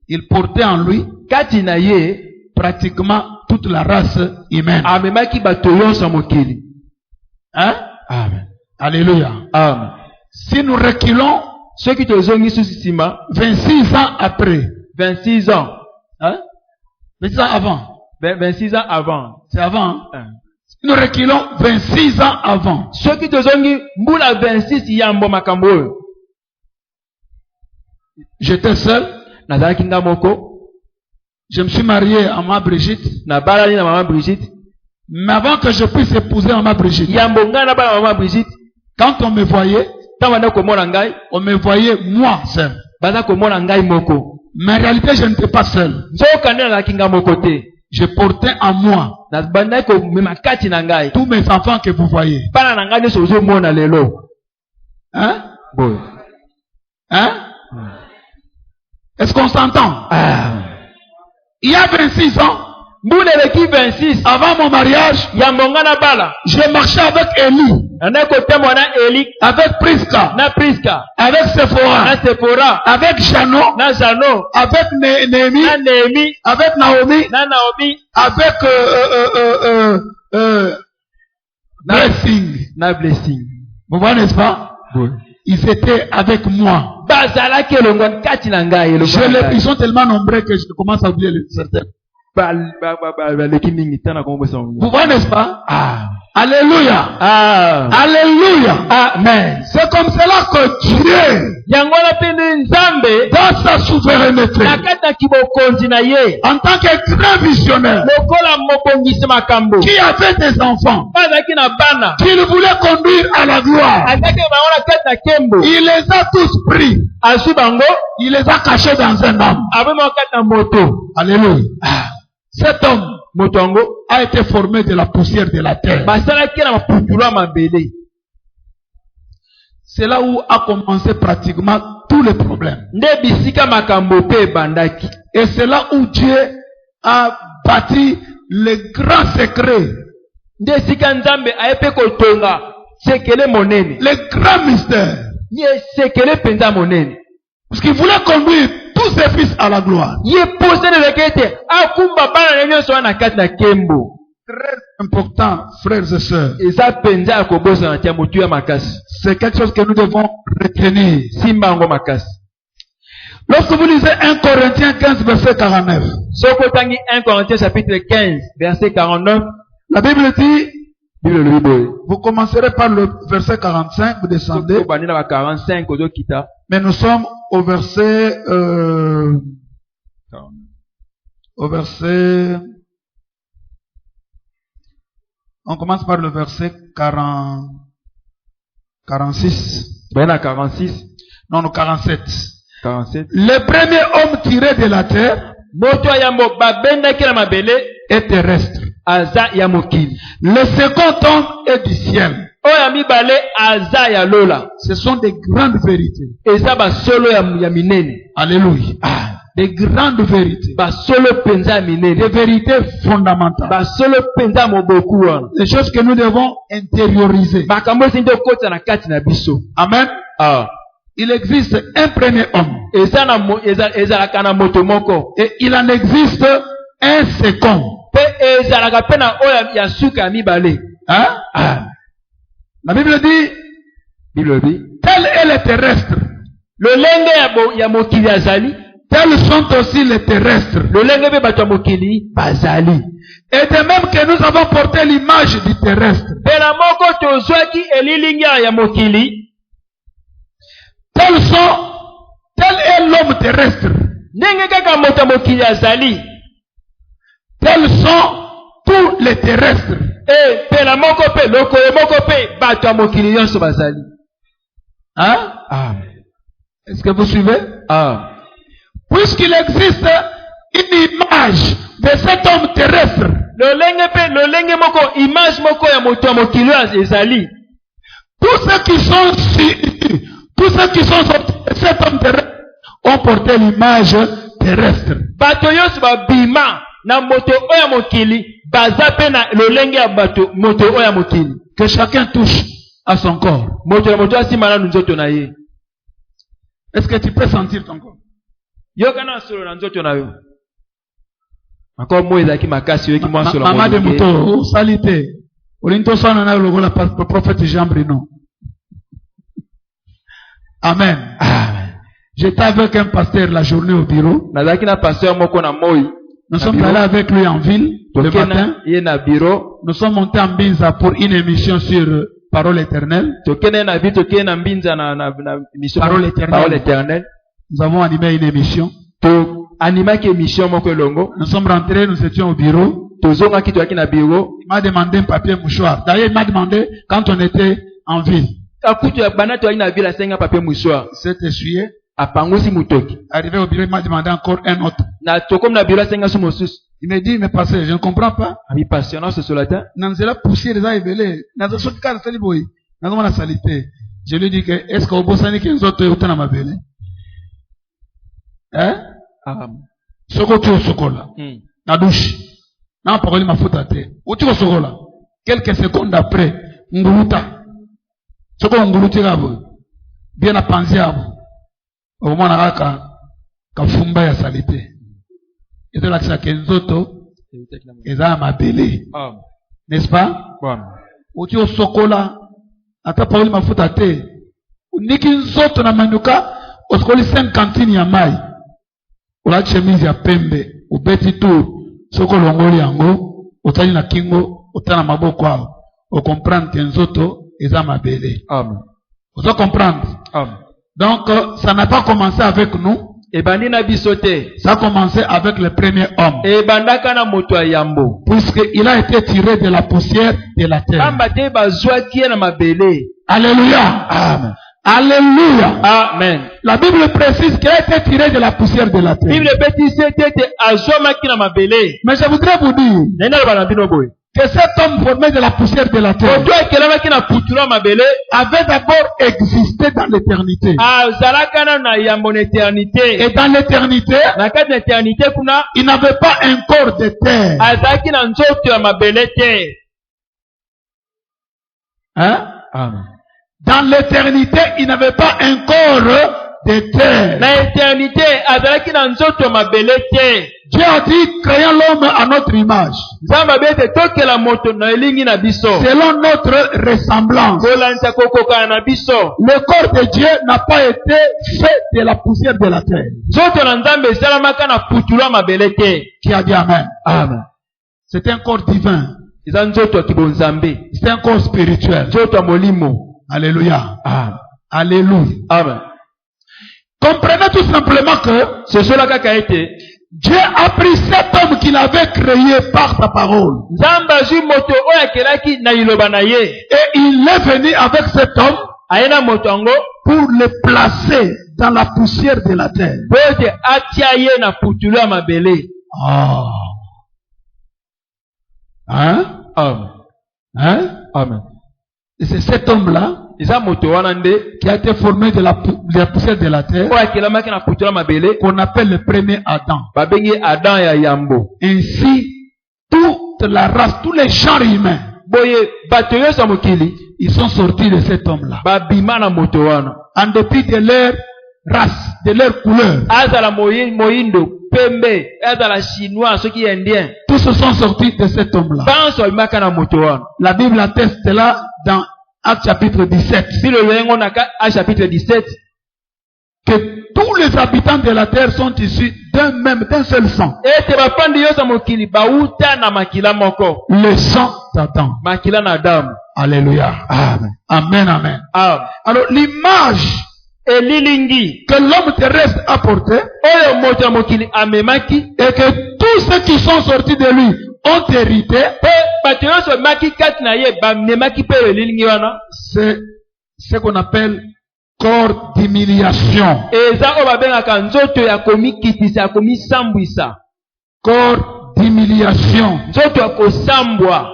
Il portait en lui kati na ye pratiquement toute la race humaine. amemaki bato nyonso ya mokili. Hein? Amen. Alléluia. Amen. Si nous reculons soki tozongi susi nsima 26 ans après, 26 ans, hein? 26 ans avant, 26 ans avant, c'est avant. Hein? Si nous reculons 26 ans avant, soki tozongi mbula 26 yambo makambo oyo, j'étais seul. nazalaki nga moko, Je me suis marié à ma Brigitte. nabalani na mama Brigitte. Mais avant que je puisse épouser ma Brigitte, yambo ngai nabala mama Brigitte, quand on me voyait, ntango banda komona ngai on me voyait moi seul. baza komona ngai moko. Mais en réalité, je n'étais pas seul. nzoka nde nazalaki nga moko te, Je portais en moi nabandaki komema kati na ngai tous mes enfants que vous voyez. bana na ngai nyonso ozomona lelo. Hein? Boye. Hein? Est-ce qu'on s'entend? Il y a 26 ans, mbula eleki 26 avant mon mariage, yambo ngai nabala je marchais avec Élie, nandaki kotemwa na Eli avec Prisca, na Priska avec Sephora, na Sephora avec Jano, na Jano avec Néhémie, na Nehemi avec Naomi, na Naomi avec Blessing. na Blessing. Vous voyez, n'est-ce pas? Ils étaient avec moi. bazalaki elongo kati na ngai elongo na ngai. Ils sont tellement nombreux que je commence à oublier certains. baleki mingi tana kombosa ngo. Vous voyez, n'est-ce pas? Ah. Alléluia. Ah. Alléluia. Amen. C'est comme cela que Dieu, yango na pene nzambe dans sa souveraineté, na kati na kibokonzi na ye en tant que grand visionnaire, lokola mobongisi makambo qui avait des enfants, bazalaki na bana qu'il voulait conduire à la gloire, azalaki bango na kati na kembo il les a tous pris, azwi bango il les a cachés dans un homme. abema kati na moto. Alléluia. Cet homme moto yango a été formé de la poussière de la terre. basalaki na maputulu ya mabele. C'est là où a commencé pratiquement tous les problèmes. nde bisika makambo pe ebandaki. Et c'est là où Dieu a bâti le grand secret, nde esika nzambe aye mpe kotonga sekele monene, le grand mystère. ye sekele mpenza monene. Parce qu'il voulait conduire tous ses fils à la gloire. ye posana ezalaki ete akumba bana na nyonso wana na kati na kembo. important, frères et sœurs. eza penza ya kobosana tia motu ya makasi. C'est quelque chose que nous devons retenir. Simba yango makasi. Lorsque vous lisez 1 Corinthiens 15, verset 49, Soko tangi 1 Corinthiens chapitre 15, verset 49. la Bible dit, Bible le Bible. vous commencerez par le verset 45, vous descendez, Soko bani na 45 kozo kita. mais nous sommes au verset, on commence par le verset 46. Bani na 46. Non, 47. 47. Le premier homme tiré de la terre Moto yambo babenda kila mabele est terrestre. aza ya mokili. Le second homme est du ciel. Oya mibale aza ya lola. Ce sont des grandes vérités. Eza ba solo ya minene. Alléluia. Des grandes vérités. Ba solo penza ya minene. Des vérités fondamentales. Ba solo penza moboku wana. Des choses que nous devons intérioriser. Makambo sinde kota na kati na biso. Amen. Il existe un premier homme. Eza la kana moto moko. Et il en existe un second. Pe eza la kapena oya ya suka ya mibale. La Bible dit, tel est le terrestre. Le lenge ya mokili azali. Tels sont aussi les terrestres. Le lenge be bato ya mokili bazali. Et de même que nous avons porté l'image du terrestre. Pena moko tozwaki elilingi ya mokili. Tel est l'homme terrestre. Ndenge kaka moto mokili azali. Tels sont tous les terrestres. Pena moko pe loko moko pe bato mokili yonso bazali. Est-ce que vous suivez? Puisqu'il existe une image de cet homme terrestre. Le lenge moko image moko ya moto mokili ezali. Tous ceux qui sont sortis de cet homme terrestre ont porté l'image terrestre. Bato yonso babima na moto oya mokili baza pe na lolenge ya bato moto oya mokili. Que chacun touche à son corps. Moto asimana nzoto na ye. Est-ce que tu peux sentir ton corps? Yoka na solo na nzoto na yo. Encore moi ezaki makasi yoki moi solo. Mama de moto salite. Olinto sana na logola prophète Jean Bruno. Amen. J'étais avec un pasteur la journée au bureau. Nazaki na pasteur moko na moi. Nous sommes allés avec lui en ville le matin. Nous sommes montés en Binza pour une émission sur Parole éternelle. Parole éternelle. Nous avons animé une émission. Nous sommes rentrés, nous étions au bureau. Il m'a demandé un papier mouchoir. D'ailleurs, il m'a demandé quand on était en ville. C'est essuyé. Arrivé au bureau, il m'a demandé encore un autre. Il m'a dit, mais passez, je ne comprends pas. Je lui ai dit que, est-ce que vous pensez que les autres sont dans ma belle? Hein? Soko tu au sokola. Na douche. Na parole ma faute à terre. Où tu au sokola? Quelques secondes après, nguluta. Soko nguluti gabo. Bien à penser à vous. Au moment où kafumba ya salite. Et de la kenzoto, eza mabele. N'est-ce pas? Oti o sokola, ata pauli mafuta te. Uniki nzoto na manuka, oskoli 50 ya mai. Ola chemise ya pembe, ubeti tu, soko longoli yango, otali na kingo, otana maboko ao. O comprendre que nzoto, eza mabele. Vous comprendre? Donc, ça n'a pas commencé avec nous. Ça a commencé avec le premier homme. Puisqu'il a été tiré de la poussière de la terre. Alléluia. Amen. Alléluia. Amen. La Bible précise qu'il a été tiré de la poussière de la terre. Mais je voudrais vous dire que cet homme formé de la poussière de la terre avait d'abord existé dans l'éternité. Et dans l'éternité, il n'avait pas un corps de terre. Hein? Dans l'éternité, il n'avait pas un corps de terre. Dieu a dit, créons l'homme à notre image, nzambe abete tokela moto na elingi na biso selon notre ressemblance. kolandisa kokokana na biso. Le corps de Dieu n'a pas été fait de la poussière de la terre. nzoto na nzambe esalamaka na putulu ya mabele te. Qui a dit Amen? Amen. C'est un corps divin. eza nzoto ya kibonzambe, C'est un corps spirituel. nzoto ya molimo. Alléluia. Amen. Alléluia. Amen. Comprenez tout simplement que sosola kaka ete Dieu a pris cet homme qu'il avait créé par sa parole. nzambe azwi moto oyo akelaki na liloba na ye, Et il est venu avec cet homme aye na moto yango pour le placer dans la poussière de la terre. po ete atia ye na putulu ya mabele. Ah. Hein? Amen. Hein? Amen. Et c'est cet homme-là eza moto wana nde qui a été formé de la poussière de la terre oyo akelamaki na putulu ya mabele qu'on appelle le premier Adam. babengi Adam ya yambo. Ainsi, toute la race, tous les genres humains, boye bato nyonso ya mokili ils sont sortis de cet homme-là. babima na moto wana, En dépit de leur race, de leur couleur. azala moyindo pembe, azala chinois soki indien, Tous se sont sortis de cet homme-là. banso babimaka na moto wana. La Bible atteste cela dans Actes chapitre 17. Bilo loyengo na a chapitre 17 Que tous les habitants de la terre sont issus d'un seul sang. ete bapandi nyonso ya mokili bauta na makila moko, Le sang d'Adam. makila na Adamu. Alléluia. Amen. Amen, amen. Amen. Alors, l'image Elilingi que l'homme terrestre a portée oyo moto ya mokili amemaki et que tous ceux qui sont sortis de lui ont hérité, pe bato nyonso bamaki kati na ye bamemaki mpe elilingi wana, c'est ce qu'on appelle corps d'humiliation. eza oyo babengaka nzoto ya komikitisa, ya komisambwisa, Corps d'humiliation. nzoto ya kosambwa.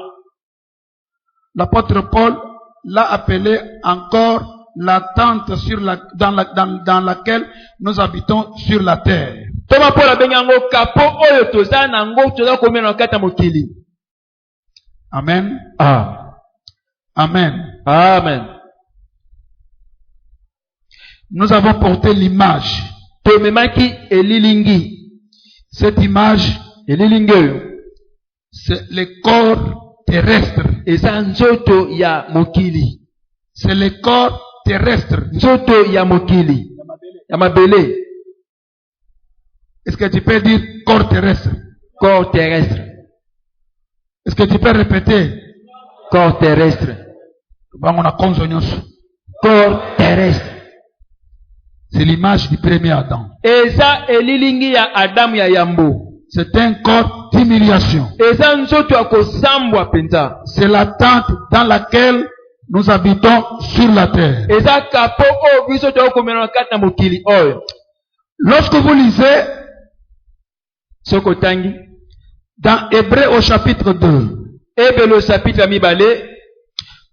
L'apôtre Paul l'a appelé encore la tente sur dans laquelle nous habitons sur la terre. Toma Paul abengi yango kapo oyo toza nango toza komena na kati ya mokili. Amen. Ah. Amen. Amen. Nous avons porté l'image. Tomemaki elilingi. Cette image, Elilingi oyo c'est le corps terrestre. eza nzoto ya mokili. C'est le corps terrestre. Nzoto ya mokili ya mabele. Est-ce que tu peux dire corps terrestre? Corps terrestre. Est-ce que tu peux répéter? Corps terrestre. Corps terrestre. C'est l'image du premier Adam. Eza elilingi ya Adamu ya yambo. C'est un corps d'humiliation. Eza nzoto ya kosambwa penza. C'est la tente dans laquelle nous habitons sur la terre. Eza kapo oyo biso toza komena na kati na mokili oyo. Lorsque vous lisez Soko tangi dans Hébreux au chapitre 2, Ebelo chapitre ya mibale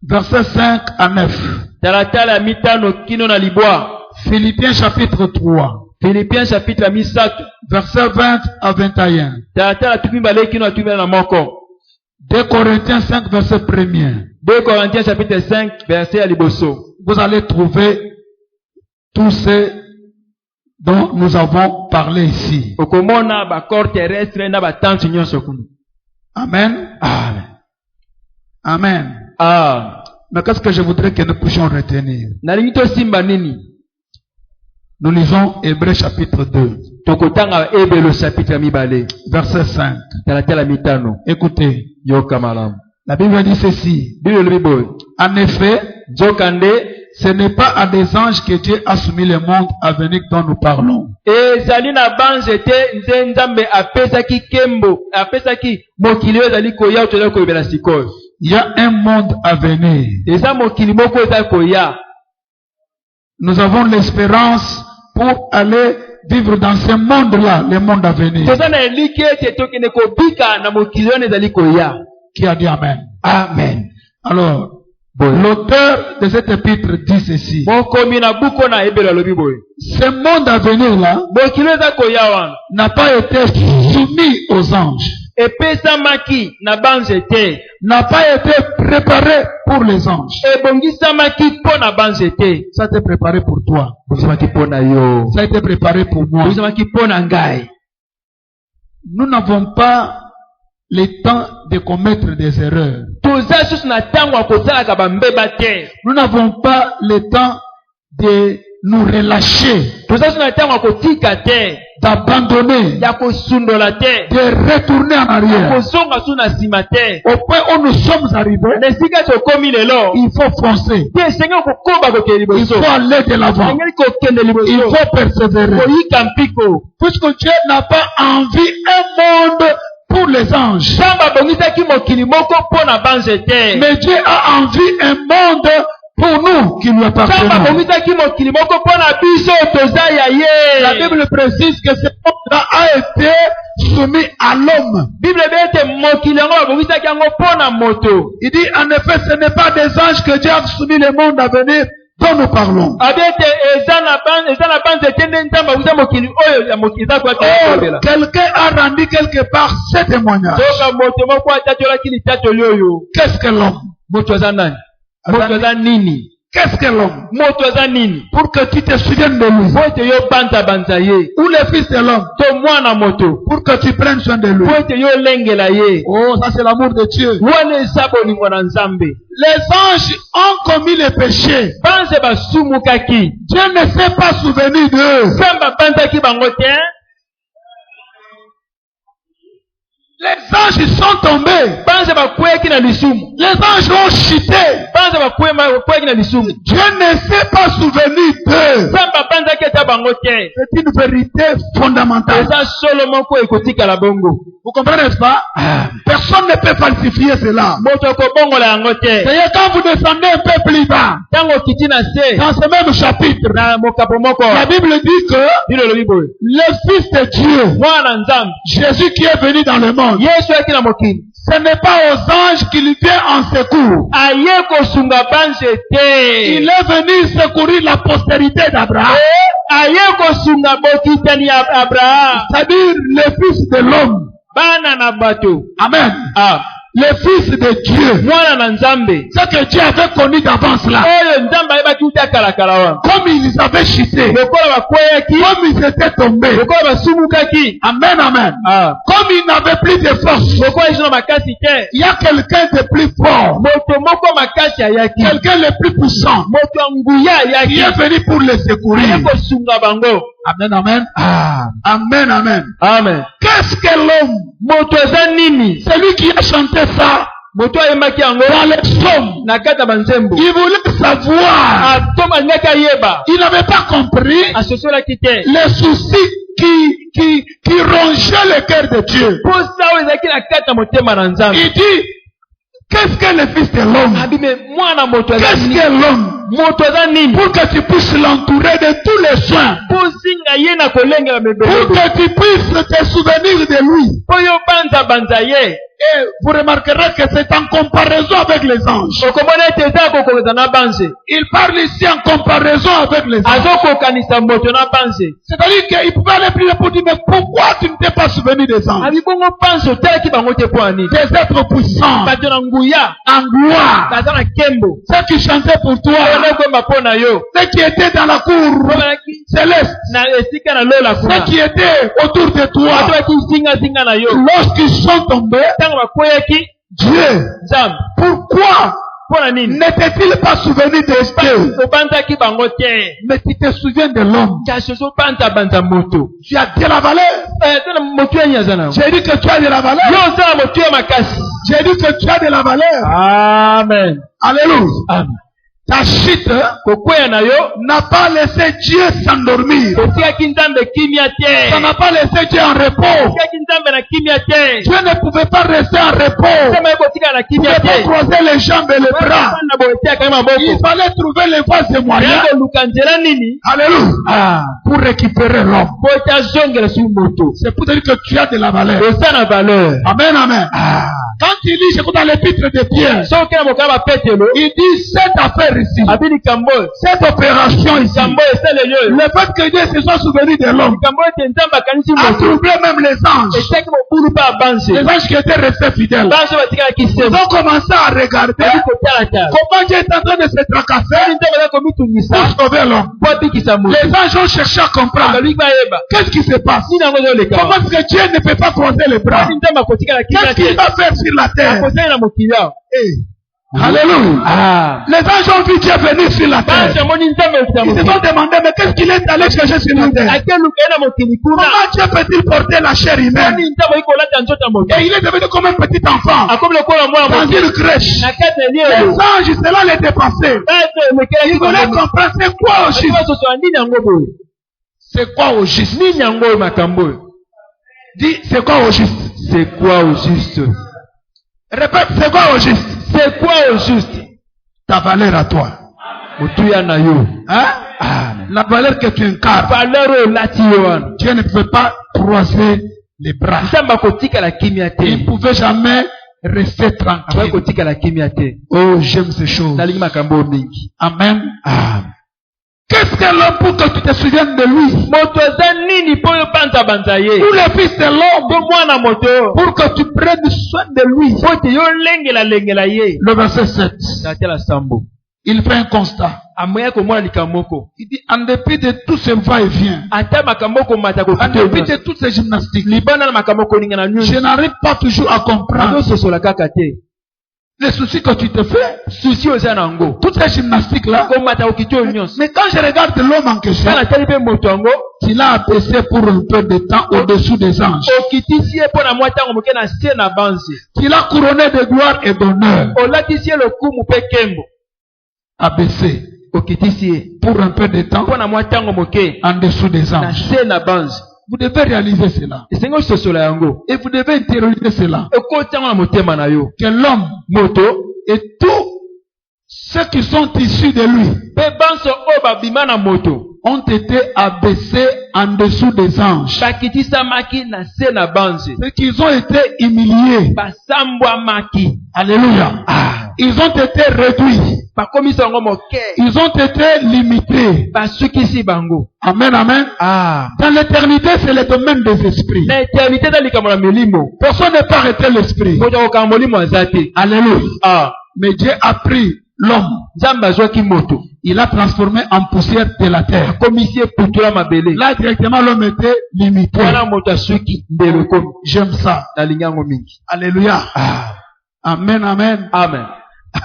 versets 5 à 9, talatala mitano kino na libwa, Philippiens chapitre 3, Philippiens chapitre ya misato versets 20 à 21, talatala tumi mibale kino na tumi na moko, 2 Corinthiens 5 verset 1er. 2 Corinthiens chapitre 5 verset ya liboso. Vous allez trouver tous ces dont nous avons parlé ici. Okomona ba corps terrestre na ba tante nyonso kuna. Amen. Amen. Amen. Ah. Mais qu'est-ce que je voudrais que nous puissions retenir? Nalingi to simba nini? Nous lisons Hébreux chapitre 2, Tokotanga Ebelo chapitre ya mibale verset 5. talatala mitano. Écoutez, Yoka malamu. la Bible dit ceci. Bibelo liboy. En effet, Nzokande ce n'est pas à des anges que Dieu a soumis le monde à venir dont nous parlons. ezali na banze te nze nzambe apesaki kembo, apesaki mokili oyo ezali koya toza koyebela sikoyo. Il y a un monde à venir. Eza mokili moko eza koya. Nous avons l'espérance pour aller vivre dans ce monde-là, le monde à venir. Toza na eliki ete tokende kobika na mokili oyo ezali koya. Qui a dit Amen? Amen. Alors, l'auteur de cet épître dit ceci. Mokomi na buko na ebelo alobi boye. Ce monde à venir-là Mokili oyo eza koya wana n'a pas été soumis aux anges, epesamaki na banze te, n'a pas été préparé pour les anges. ebongisamaki mpo na banze te. Ça a été préparé pour toi. Bosamaki mpo na yo. Ça a été préparé pour moi. Bosamaki mpo na ngai. Nous n'avons pas le temps de commettre des erreurs. toza susu na ntango ya kosalaka bambeba te. Nous n'avons pas le temps de nous relâcher, toza susu na ntango ya kotika te, d'abandonner, ya kosundola te, de retourner en ya arrière. kozonga su na nsima te. Au point où nous sommes arrivés, na esika tokomi lelo il faut foncer. te esengeli kokoba kokende Il liboso, faut aller de l'avant. esengeli kokende Il liboso, faut persévérer. koyika mpiko. Puisque Dieu n'a pas envie un monde pour les anges. ntango abongisaki mokili moko mpo na banze te, Mais Dieu a envie un monde pour nous qui lui ntango appartenons. abongisaki mokili moko mpo na biso toza ya La ye. Bible précise que ce monde a été soumis à l'homme. bible ebi ete mokili yango babongisaki yango mpo na moto. Il dit en effet, ce n'est pas des anges que Dieu a soumis le monde à venir dont nous parlons. abi ete eza na banze te nde nzambe abongisa mokili oyo ya mokili eza Or, kuaobela. quelqu'un a rendu quelque part ce témoignage. soka moto moko atatolaki litatoli oyo, Qu'est-ce que l'homme? moto aza nani? moto aza nini? Qu'est-ce que l'homme? moto aza nini? Pour que tu te souviennes de lui. po ete yo banza ye, Ou le fils de l'homme. to mwana moto, Pour que tu prennes soin de lui. po ete yo olengela ye. Oh, ça c'est l'amour de Dieu. wana eza bolingo na nzambe. Les anges ont commis le péché. banze basumukaki, Dieu ne s'est pas souvenu d'eux. nzambe abanzaki bango te. Les anges sont tombés. banze bakweyaki na lisumu, Les anges ont chuté. banze bakweyaki na lisumu, Dieu ne s'est pas souvenu d'eux. nzambe abanzaki ata bango te. C'est une vérité fondamentale. eza solo moko ekotikala bongo. Vous comprenez, n'est-ce pas? Personne ne peut falsifier cela. moto akobongola yango te. D'ailleurs, quand vous descendez un peu plus bas, ntango okiti na se dans ce même chapitre, na mokapo moko, la Bible dit que bino elobi boye, le Fils de Dieu, mwana nzambe Jésus qui est venu dans le monde, yesu ayaki na mokili, ce n'est pas aux anges qu'il vient en secours. aye kosunga banze Il te, est venu secourir la postérité d'Abraham, aye kosunga bokitani ya abraham, c'est-à-dire le Fils de l'homme. bana na bato. Amen. Le Fils de Dieu. mwana na nzambe Ce que Dieu avait connu d'avance là. oyo nzambe ayebaki uta kalakala wana, Comme ils avaient chuté. lokola bakweyaki, Comme ils étaient tombés. lokola basumukaki, Amen, amen. Comme ils n'avaient plus de force. lokola ezo na makasi te, Il y a quelqu'un de plus fort. moto moko makasi ayaki, Quelqu'un de plus puissant. moto ya nguya Qui ayaki, est venu pour les secourir. aye kosunga bango. Amen, amen. Amen, amen. Amen. Qu'est-ce que l'homme? moto eza nini? Celui qui a chanté ça moto ayembaki yango dans les psaumes. na kati ya banzembo, Il voulait savoir. alingaki ayeba, Il n'avait pas compris asosolaki te les soucis qui rongeaient le cœur de Dieu. posa oyo ezalaki na kati ya motema na nzambe. Il dit, qu'est-ce que le Fils de l'homme? abime mwana moto aza Qu'est-ce nini? que l'homme? moto aza nini? Pour que tu puisses l'entourer de tous les soins. po zinga ye na kolengela Pour mebelebo, que tu puisses te souvenir de lui. po yo banza ye. Et vous remarquerez que c'est en comparaison avec les anges. okomona ete eza kokoleza na banze, Il parle ici en comparaison avec les anges. azokokanisa moto na banze. C'est-à-dire qu'il pouvait aller plus loin pour dire, mais pourquoi tu ne t'es pas souvenu des anges? abi bongo banze otalaki bango te mpo ya nini? Des êtres puissants, bato na nguya en gloire. baza na nkembo, Ceux qui chantaient pour toi, oyo koyemba mpo na yo, ceux qui étaient dans la cour bazalaki céleste, na esika na lola kuna, ceux qui étaient autour de bato toi, baki zingazinga na yo, lorsqu'ils sont tombés, ntango bakweyaki Dieu, nzambe, pourquoi mpo na nini n'était-il pas souvenu de Dieu? obanzaki bango te? Mais tu te souviens de l'homme. kasi ozobanzabanza moto, Tu as de la valeur. eza na motuyanyi aza nango, J'ai dit que tu as de la yo valeur. oza na motuya makasi. J'ai dit que tu as de la valeur. Amen. Alléluia. Amen. Ta chute kokweya na yo n'a pas laissé Dieu s'endormir. otikaki nzambe kimia Ça te, n'a pas laissé Dieu en repos. otikaki nzambe na kimia te, Dieu ne pouvait pas rester en repos. nzambe ayeba otikala na Il ne kimia pouvait pas te, croiser les jambes et les bras. na boye te akangi maboko, Il fallait trouver les voies et moyens. ya koluka nzela nini Alléluia. Pour récupérer l'homme. po ete azongela su moto. C'est pour te dire que tu as de la valeur. oza na valeur. Amen, amen. Quand il lit, j'écoute dans l'épître de Pierre, so okela mokala bapetelo il dit cette affaire ici, abi likambo oyo cette opération ici, likambo oyo esaleli oyo le fait que Dieu se soit souvenu de l'homme likambo oyo ete nzambe akanisi a moto troublé même les anges. etiaki mobulu mpe abanze Les anges qui étaient restés fidèles. banze oyo batikalaki Ils sembo ont commencé à regarder bali kotalatala comment Dieu est en train de se tracasser sani nzambe aza komitungisa pour sauver l'homme. po abikisa moto Les anges ont cherché à comprendre baliki bayeba qu'est-ce qui se passe. nini yango ezoleka Comment est-ce que Dieu ne peut pas croiser les bras? sani nzambe akotikala Qu'est-ce qu'il kila va faire sur la terre? akosali na mokili awa Alléluia. Les anges ont vu Dieu venir sur la terre. banze amoni nzambe okita Ils se mokili sont demandé, mais qu'est-ce qu'il est allé chercher sur la terre? akeluka ye na mokili kuna Comment Dieu peut-il porter la chair humaine? sani nzambe oyi kolata nzoto ya moto Et il est devenu comme un petit enfant akomi lokola mwana dans moto une crèche. na kati ya Les lielo anges, cela les dépassait. banze emekelaki Ils voulaient bango comprendre c'est quoi au juste. basosola nini yango boye C'est quoi au juste? nini yango oyo makambo oyo Dis, c'est quoi au juste? c'est quoi au juste Répète, c'est quoi au juste? c'est quoi au juste Ta valeur à toi. motuya na yo Hein? La valeur que tu incarnes. valeur oyo olati yo wana Dieu ne peut pas croiser les bras. nzambe akotikala kimia Il ne te pouvait jamais rester akoki tranquille. kotikala kimia te Oh, j'aime ces choses. nalingi makambo oyo mingi Amen. Qu'est-ce que l'homme pour que tu te souviennes de lui? moto eza nini mpo oyo banzabanza ye Ou le fils de l'homme to mwana moto oyo pour que tu prennes soin de lui. po ete yo lengelengela ye Le verset 7. natela sambo Il fait un constat. amoya komona likambo moko Il dit, en dépit de tout ce va-et-vient, ata makambo okomata en dépit kokita de toutes ces gymnastiques, libanda na makambo okoningana je nyonso n'arrive pas toujours à comprendre azososola kaka te les soucis que tu te fais. susi oyo eza na yango Toutes ces gymnastiques-là. komata kokiti oyo nyonso Mais quand je regarde l'homme en question, kana tali mpe moto yango il a abaissé pour un peu de temps au-dessous des anges. okitisi ye mpo na mwa ntango moke na se na banze Il a couronné de gloire et d'honneur. olatisi ye lokumu mpe nkembo Abaissé okitisi ye pour un peu de temps mpo na mwa ntango moke en dessous des na anges. se na banze Vous devez réaliser cela. esengi ososola yango Et vous devez intérioriser cela. ekoti yango na motema na yo Que l'homme moto et tous ceux qui sont issus de lui mpe banso oyo babima na moto ont été abaissés en dessous des anges. bakitisamaki na se na banze C'est qu'ils ont été humiliés. basambwamaki Alléluia. Ils ont été réduits. bakomisa yango moke Ils ont été limités. basukisi bango Amen, amen. Dans l'éternité, c'est le domaine des esprits. na eternité eza likambo na milimo Personne n'est pas arrêté l'esprit. moto akokanga molimo aza te Alléluia. Mais Dieu a pris l'homme. nzambe azwaki moto Il a transformé en poussière de la terre. akomisi ye putula mabele Là, directement, l'homme était limité. wana moto asuki ndelo ekomi J'aime ça. nalingi yango mingi Alléluia. Amen, amen. amen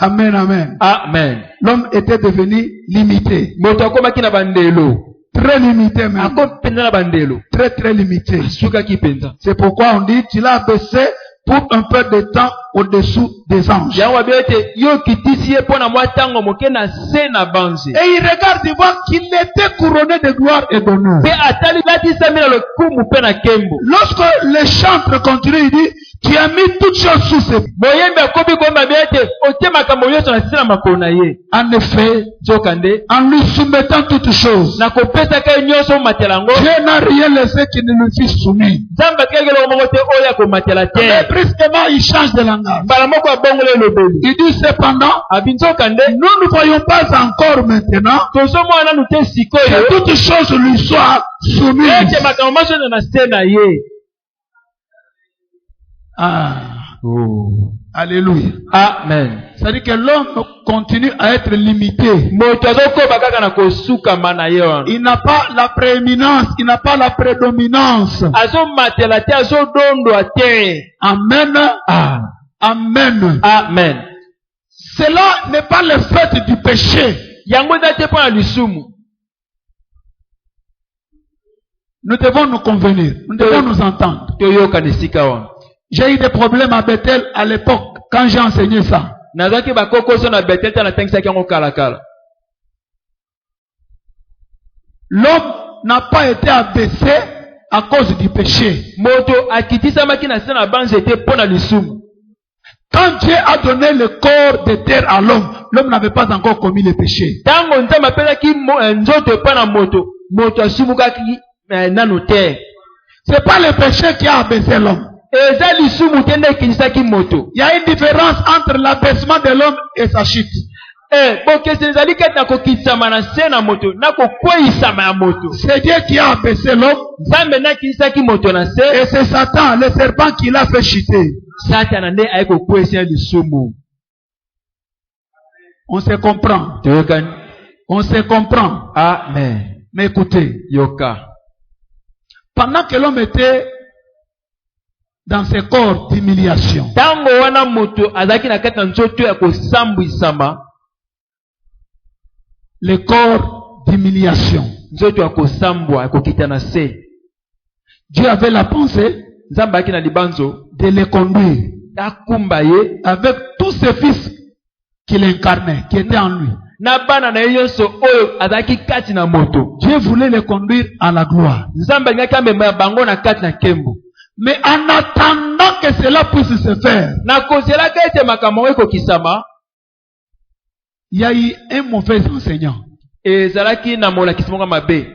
Amen, amen. amen L'homme était devenu limité. moto akomaki na bandelo Très limité même. akomi mpenza na bandelo Très, très limité. asukaki mpenza C'est pourquoi on dit, tu l'as baissé pour un peu de temps au-dessous des anges. yango babi ete yo okitisi ye mpo na mwa ntango moke na se na banze Et il regarde, il voit qu'il était couronné de gloire et d'honneur. mpe atali latisami na lokumu mpe na nkembo Lorsque le chantre continue, il dit, tu as mis toutes choses sous ses pieds. moyembi akomi koyemba babi ete otie makambo nyonso na se na makolo na ye En effet, nzoka nde en lui soumettant toutes choses, na kopesaka ye nyonso omatela yango Dieu n'a rien laissé qui ne lui fût soumis. nzambe atikaki eloko moko te oyo akomatela Mais te brusquement, il change de langage. mbala moko abongola elobeli Il dit cependant, abi nzoka nde nous ne voyons pas encore maintenant tozomona nanu te sikoyo que toutes choses lui soient soumises. ete makambo maso eza na se na ye Alléluia. amen C'est-à-dire que l'homme continue à être limité. moto azokoba kaka na kosukama na ye wana Il n'a pas la prééminence, il n'a pas la prédominance. azomatela te azodondwa te Amen. Amen. amen Cela n'est pas le fait du péché. yango eza te mpo na lisumu Nous devons nous convenir. Nous devons nous entendre. toyokana esika wana J'ai eu des problèmes à Bethel à l'époque quand j'ai enseigné ça. nazalaki bakokoso na betel te natangisaki yango kalakala L'homme n'a pas été abaissé à cause du péché. moto akitisamaki na se na banzete mpo na lisumu Quand Dieu a donné le corps de terre à l'homme, l'homme n'avait pas encore commis le péché. ntango nzambe apesaki nzoto epa na moto asumukaki nanu te C'est pas le péché qui a abaissé l'homme. eza lisumu te nde ekinisaki moto. Il y a une différence entre l'abaissement de l'homme et sa chute. Bokeseni ezali kati na kokisama na se na moto na kokweyisama ya moto. C'est Dieu qui a abaissé l'homme. Nzambe nde akinisaki moto na se. Et c'est Satan, le serpent, qui l'a fait chuter. Satana nde aye kokweyisa lisumu. On se comprend. Toyokani. On se comprend. Amen. Mais écoutez, Yoka. pendant que l'homme était dans ce corps d'humiliation, Tango wana moto azaki na kati na nzoto ya kosambwisama. le corps d'humiliation, Nzoto ya kosambwa ya kokita na se. Dieu avait la pensée Nzambe aki na libanzo de les conduire akumba ye avec tous ses fils qu'il incarnait, qui étaient en lui. na bana na ye nyonso oyo azalaki kati na moto. Dieu voulait les conduire à la gloire. Nzambe alingaki amema bango na kati na nkembo. Mais en attendant que cela puisse se faire, Na kozelaka ete makambo ekokisama, il y a eu un mauvais enseignant, ezalaki na molakisi moko mabe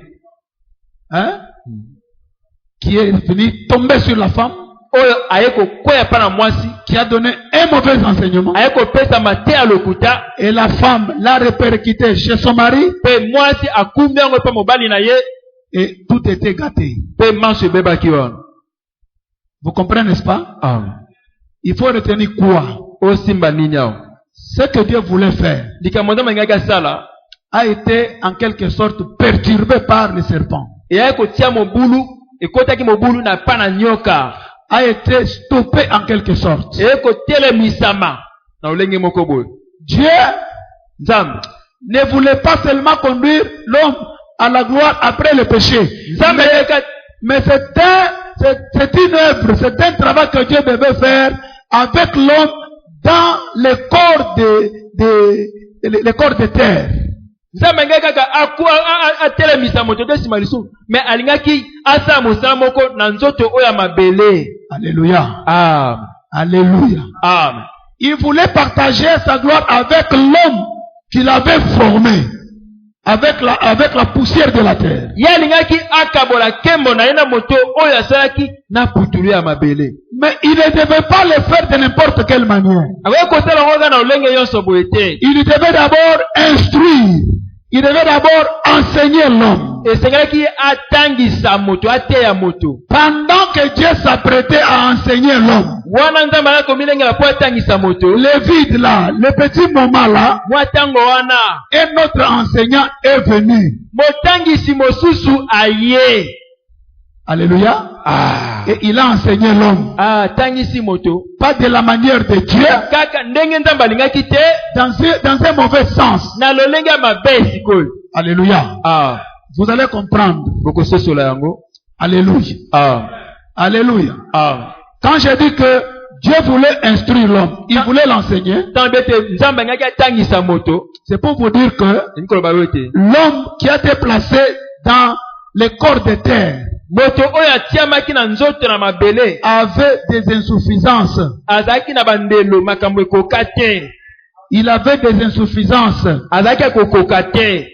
qui est venu tomber sur la femme, oyo aye kokweya pa na mwasi, qui a donné un mauvais enseignement, aye kopesa mate ya lokuta, et la femme l'a répercuté chez son mari, mpe mwasi akumbi yango epa mobali na ye, et tout était gâté. mpe manso ebebaki wana. Vous comprenez, n'est-ce pas? Il faut retenir quoi? Osimba nini awo? Ce que Dieu voulait faire likambo nzambe alingaki asala a été en quelque sorte perturbé par le serpent, eyaye kotia mobulu, ekotaki mobulu na pa na nyoka, a été stoppé en quelque sorte. eye kotelemisama na olenge moko boye. Dieu Nzambe ne voulait pas seulement conduire l'homme à la gloire après le péché, Nzambe mais c'est une œuvre, c'est un travail que Dieu devait faire avec l'homme dans le corps le corps de terre. Nzambe alingaki kaka atelemisa moto te nsima lisumu, me alingaki asala mosala moko na nzoto oyo ya mabele. Alléluia. Amen. Alléluia. Amen. Il voulait partager sa gloire avec l'homme qu'il avait formé, avec la poussière de la terre. Ye alingaki akabola kembo na ye na moto oyo asalaki na putulu ya mabele. Mais il ne devait pas le faire de n'importe quelle manière. Akoki kosala yango kaka na olenge nyonso boye te. Il devait d'abord instruire. Il devait d'abord enseigner l'homme. Esengelaki ye atangisa moto, ateya moto. Pendant que Dieu s'apprêtait à enseigner l'homme, Wana Nzambe alaki komilengela po atangisa moto, le vide là, le petit moment là, mwa ntango wana un autre enseignant est venu. motangisi mosusu aye. Alléluia. Et il a enseigné l'homme. Atangisi moto Pas de la manière de Dieu, kaka ndenge Nzambe alingaki te, dans un mauvais sens. na lolenge ya mabe sikoyo. Alléluia. Vous allez comprendre. Bokososola yango. Alléluia. Alléluia. Quand j'ai dit que Dieu voulait instruire l'homme, il voulait l'enseigner, Nzambe alingaki atangisa moto, c'est pour vous dire que l'homme qui a été placé dans le corps de terre moto oyo atiamaki na nzoto na mabele avait des insuffisances. azalaki na bandelo makambo ekoka te. Il avait des insuffisances. Azalaki akokoka te.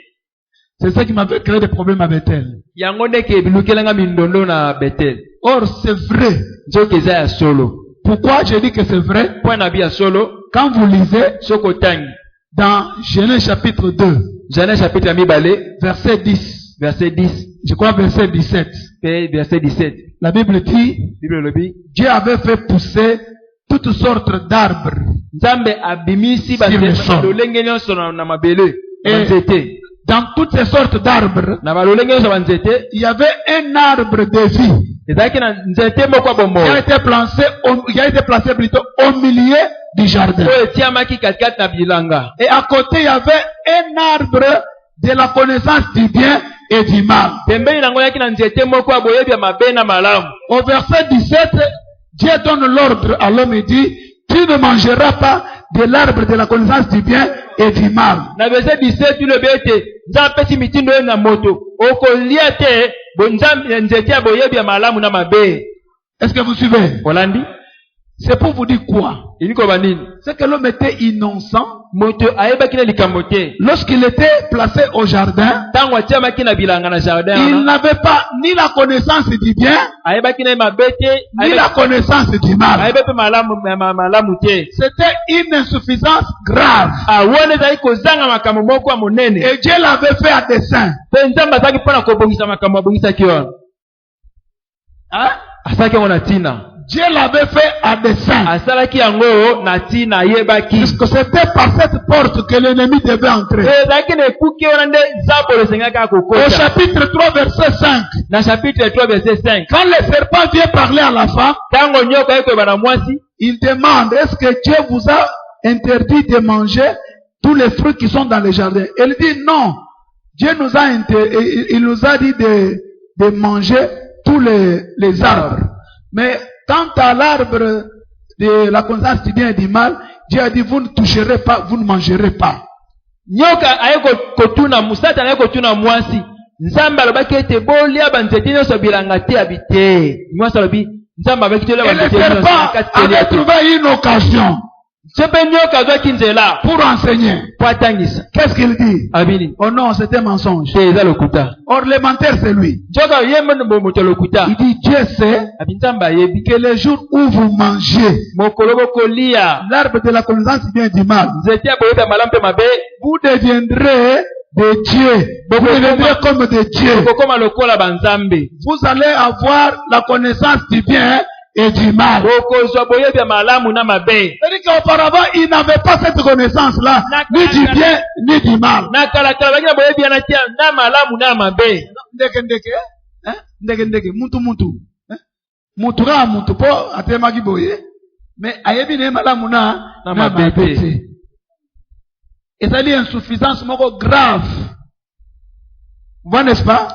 C'est ça qui m'avait créé des problèmes à Bethel. Yango ndeke ebilukelanga mindondo na Bethel. Or, c'est vrai. Nzoki eza ya solo. Pourquoi je dis que c'est vrai? Point na bi ya solo. Quand vous lisez Sokotangi dans Genèse chapitre 2, Genèse chapitre mibale, verset 10, verset 10, je crois verset 17, verset 17. la Bible dit, Bible lobi, Dieu avait fait pousser toutes sortes d'arbres. Nzambe abimisi Sur le sol. balolenge nyonso na mabele, Et banzete. dans toutes ces sortes d'arbres, Na balolenge nyonso banzete, il y avait un arbre de vie ezalaki na nzete moko bombo. qui a été placé plutôt au milieu du jardin. Oyo etiamaki katikati na bilanga. Et à côté, il y avait un arbre de la connaissance du bien et du mal. Pembeni nango yaki na nzete moko ya boyebi ya mabe na malamu. Au verset 17, Dieu donne l'ordre à l'homme et dit, tu ne mangeras pas de l'arbre de la connaissance du bien et du mal. Na verset 17 lobi ete Nzambe apesi mitindo oyo na moto, okolia te nzete ya boyebi ya malamu na mabe. Est-ce que vous suivez? Olandi? C'est pour vous dire quoi? C'est que l'homme était innocent. Lorsqu'il était placé au jardin, il n'avait pas ni la connaissance du bien, ni la connaissance du mal. C'était une insuffisance grave. Et Dieu l'avait fait à dessein. Hein? Dieu l'avait fait à dessein. Puisque c'était par cette porte que l'ennemi devait entrer. Au chapitre 3, verset 5. Quand le serpent vient parler à la femme, il demande, est-ce que Dieu vous a interdit de manger tous les fruits qui sont dans le jardin? Elle dit non. Dieu nous a il nous a dit de manger tous les arbres. Mais quant à l'arbre de la connaissance du bien et du mal, Dieu a dit, vous ne toucherez pas, vous ne mangerez pas. Et le serpent avait trouvé une occasion pour enseigner. Qu'est-ce qu'il dit? Oh non, c'était mensonge. Or, l'élémentaire, c'est lui. Il dit, Dieu sait que le jour où vous mangez l'arbre de la connaissance du bien et du mal, vous deviendrez des dieux. Vous deviendrez comme des dieux. Vous allez avoir la connaissance du bien et du mal. C'est-à-dire qu'auparavant, il n'avait pas cette connaissance-là, ni du bien, ni du mal. Et ça dit insuffisance grave. Vous n'est-ce pas?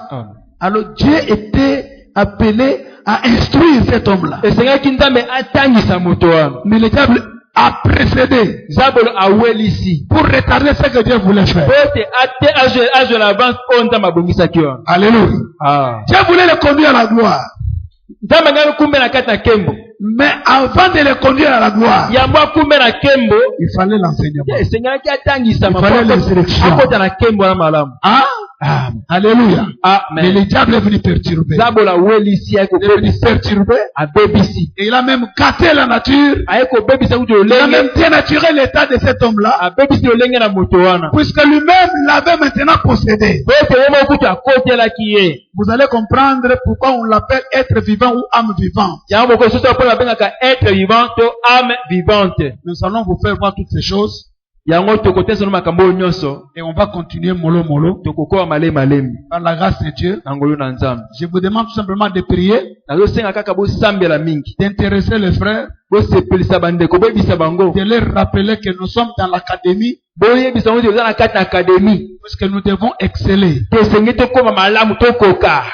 Alors Dieu était appelé à instruire cet homme-là. Mais le diable a précédé pour retarder ce que Dieu voulait faire. Alléluia. Dieu voulait le conduire à la gloire. Mais avant de le conduire à la gloire, il fallait l'enseignement. Il fallait l'instruction. Alléluia. Mais le diable est venu perturber. Il est venu perturber. Et il a même gâté la nature. Il a même dénaturé l'état de cet homme-là. Puisque lui-même l'avait maintenant possédé. Vous allez comprendre pourquoi on l'appelle être vivant ou âme vivante. Nous allons vous faire voir toutes ces choses. Et on va continuer mollo mollo par la grâce de Dieu. Je vous demande tout simplement de prier, d'intéresser les frères, de leur rappeler que nous sommes dans l'académie, parce que nous devons exceller.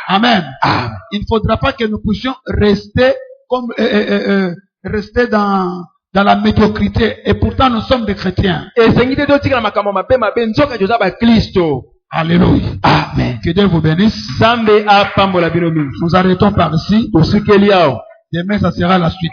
Amen. Il ne faudra pas que nous puissions rester comme rester dans la médiocrité, et pourtant nous sommes des chrétiens. Alléluia. Amen. Que Dieu vous bénisse. Nous arrêtons par ici. Demain, ça sera la suite.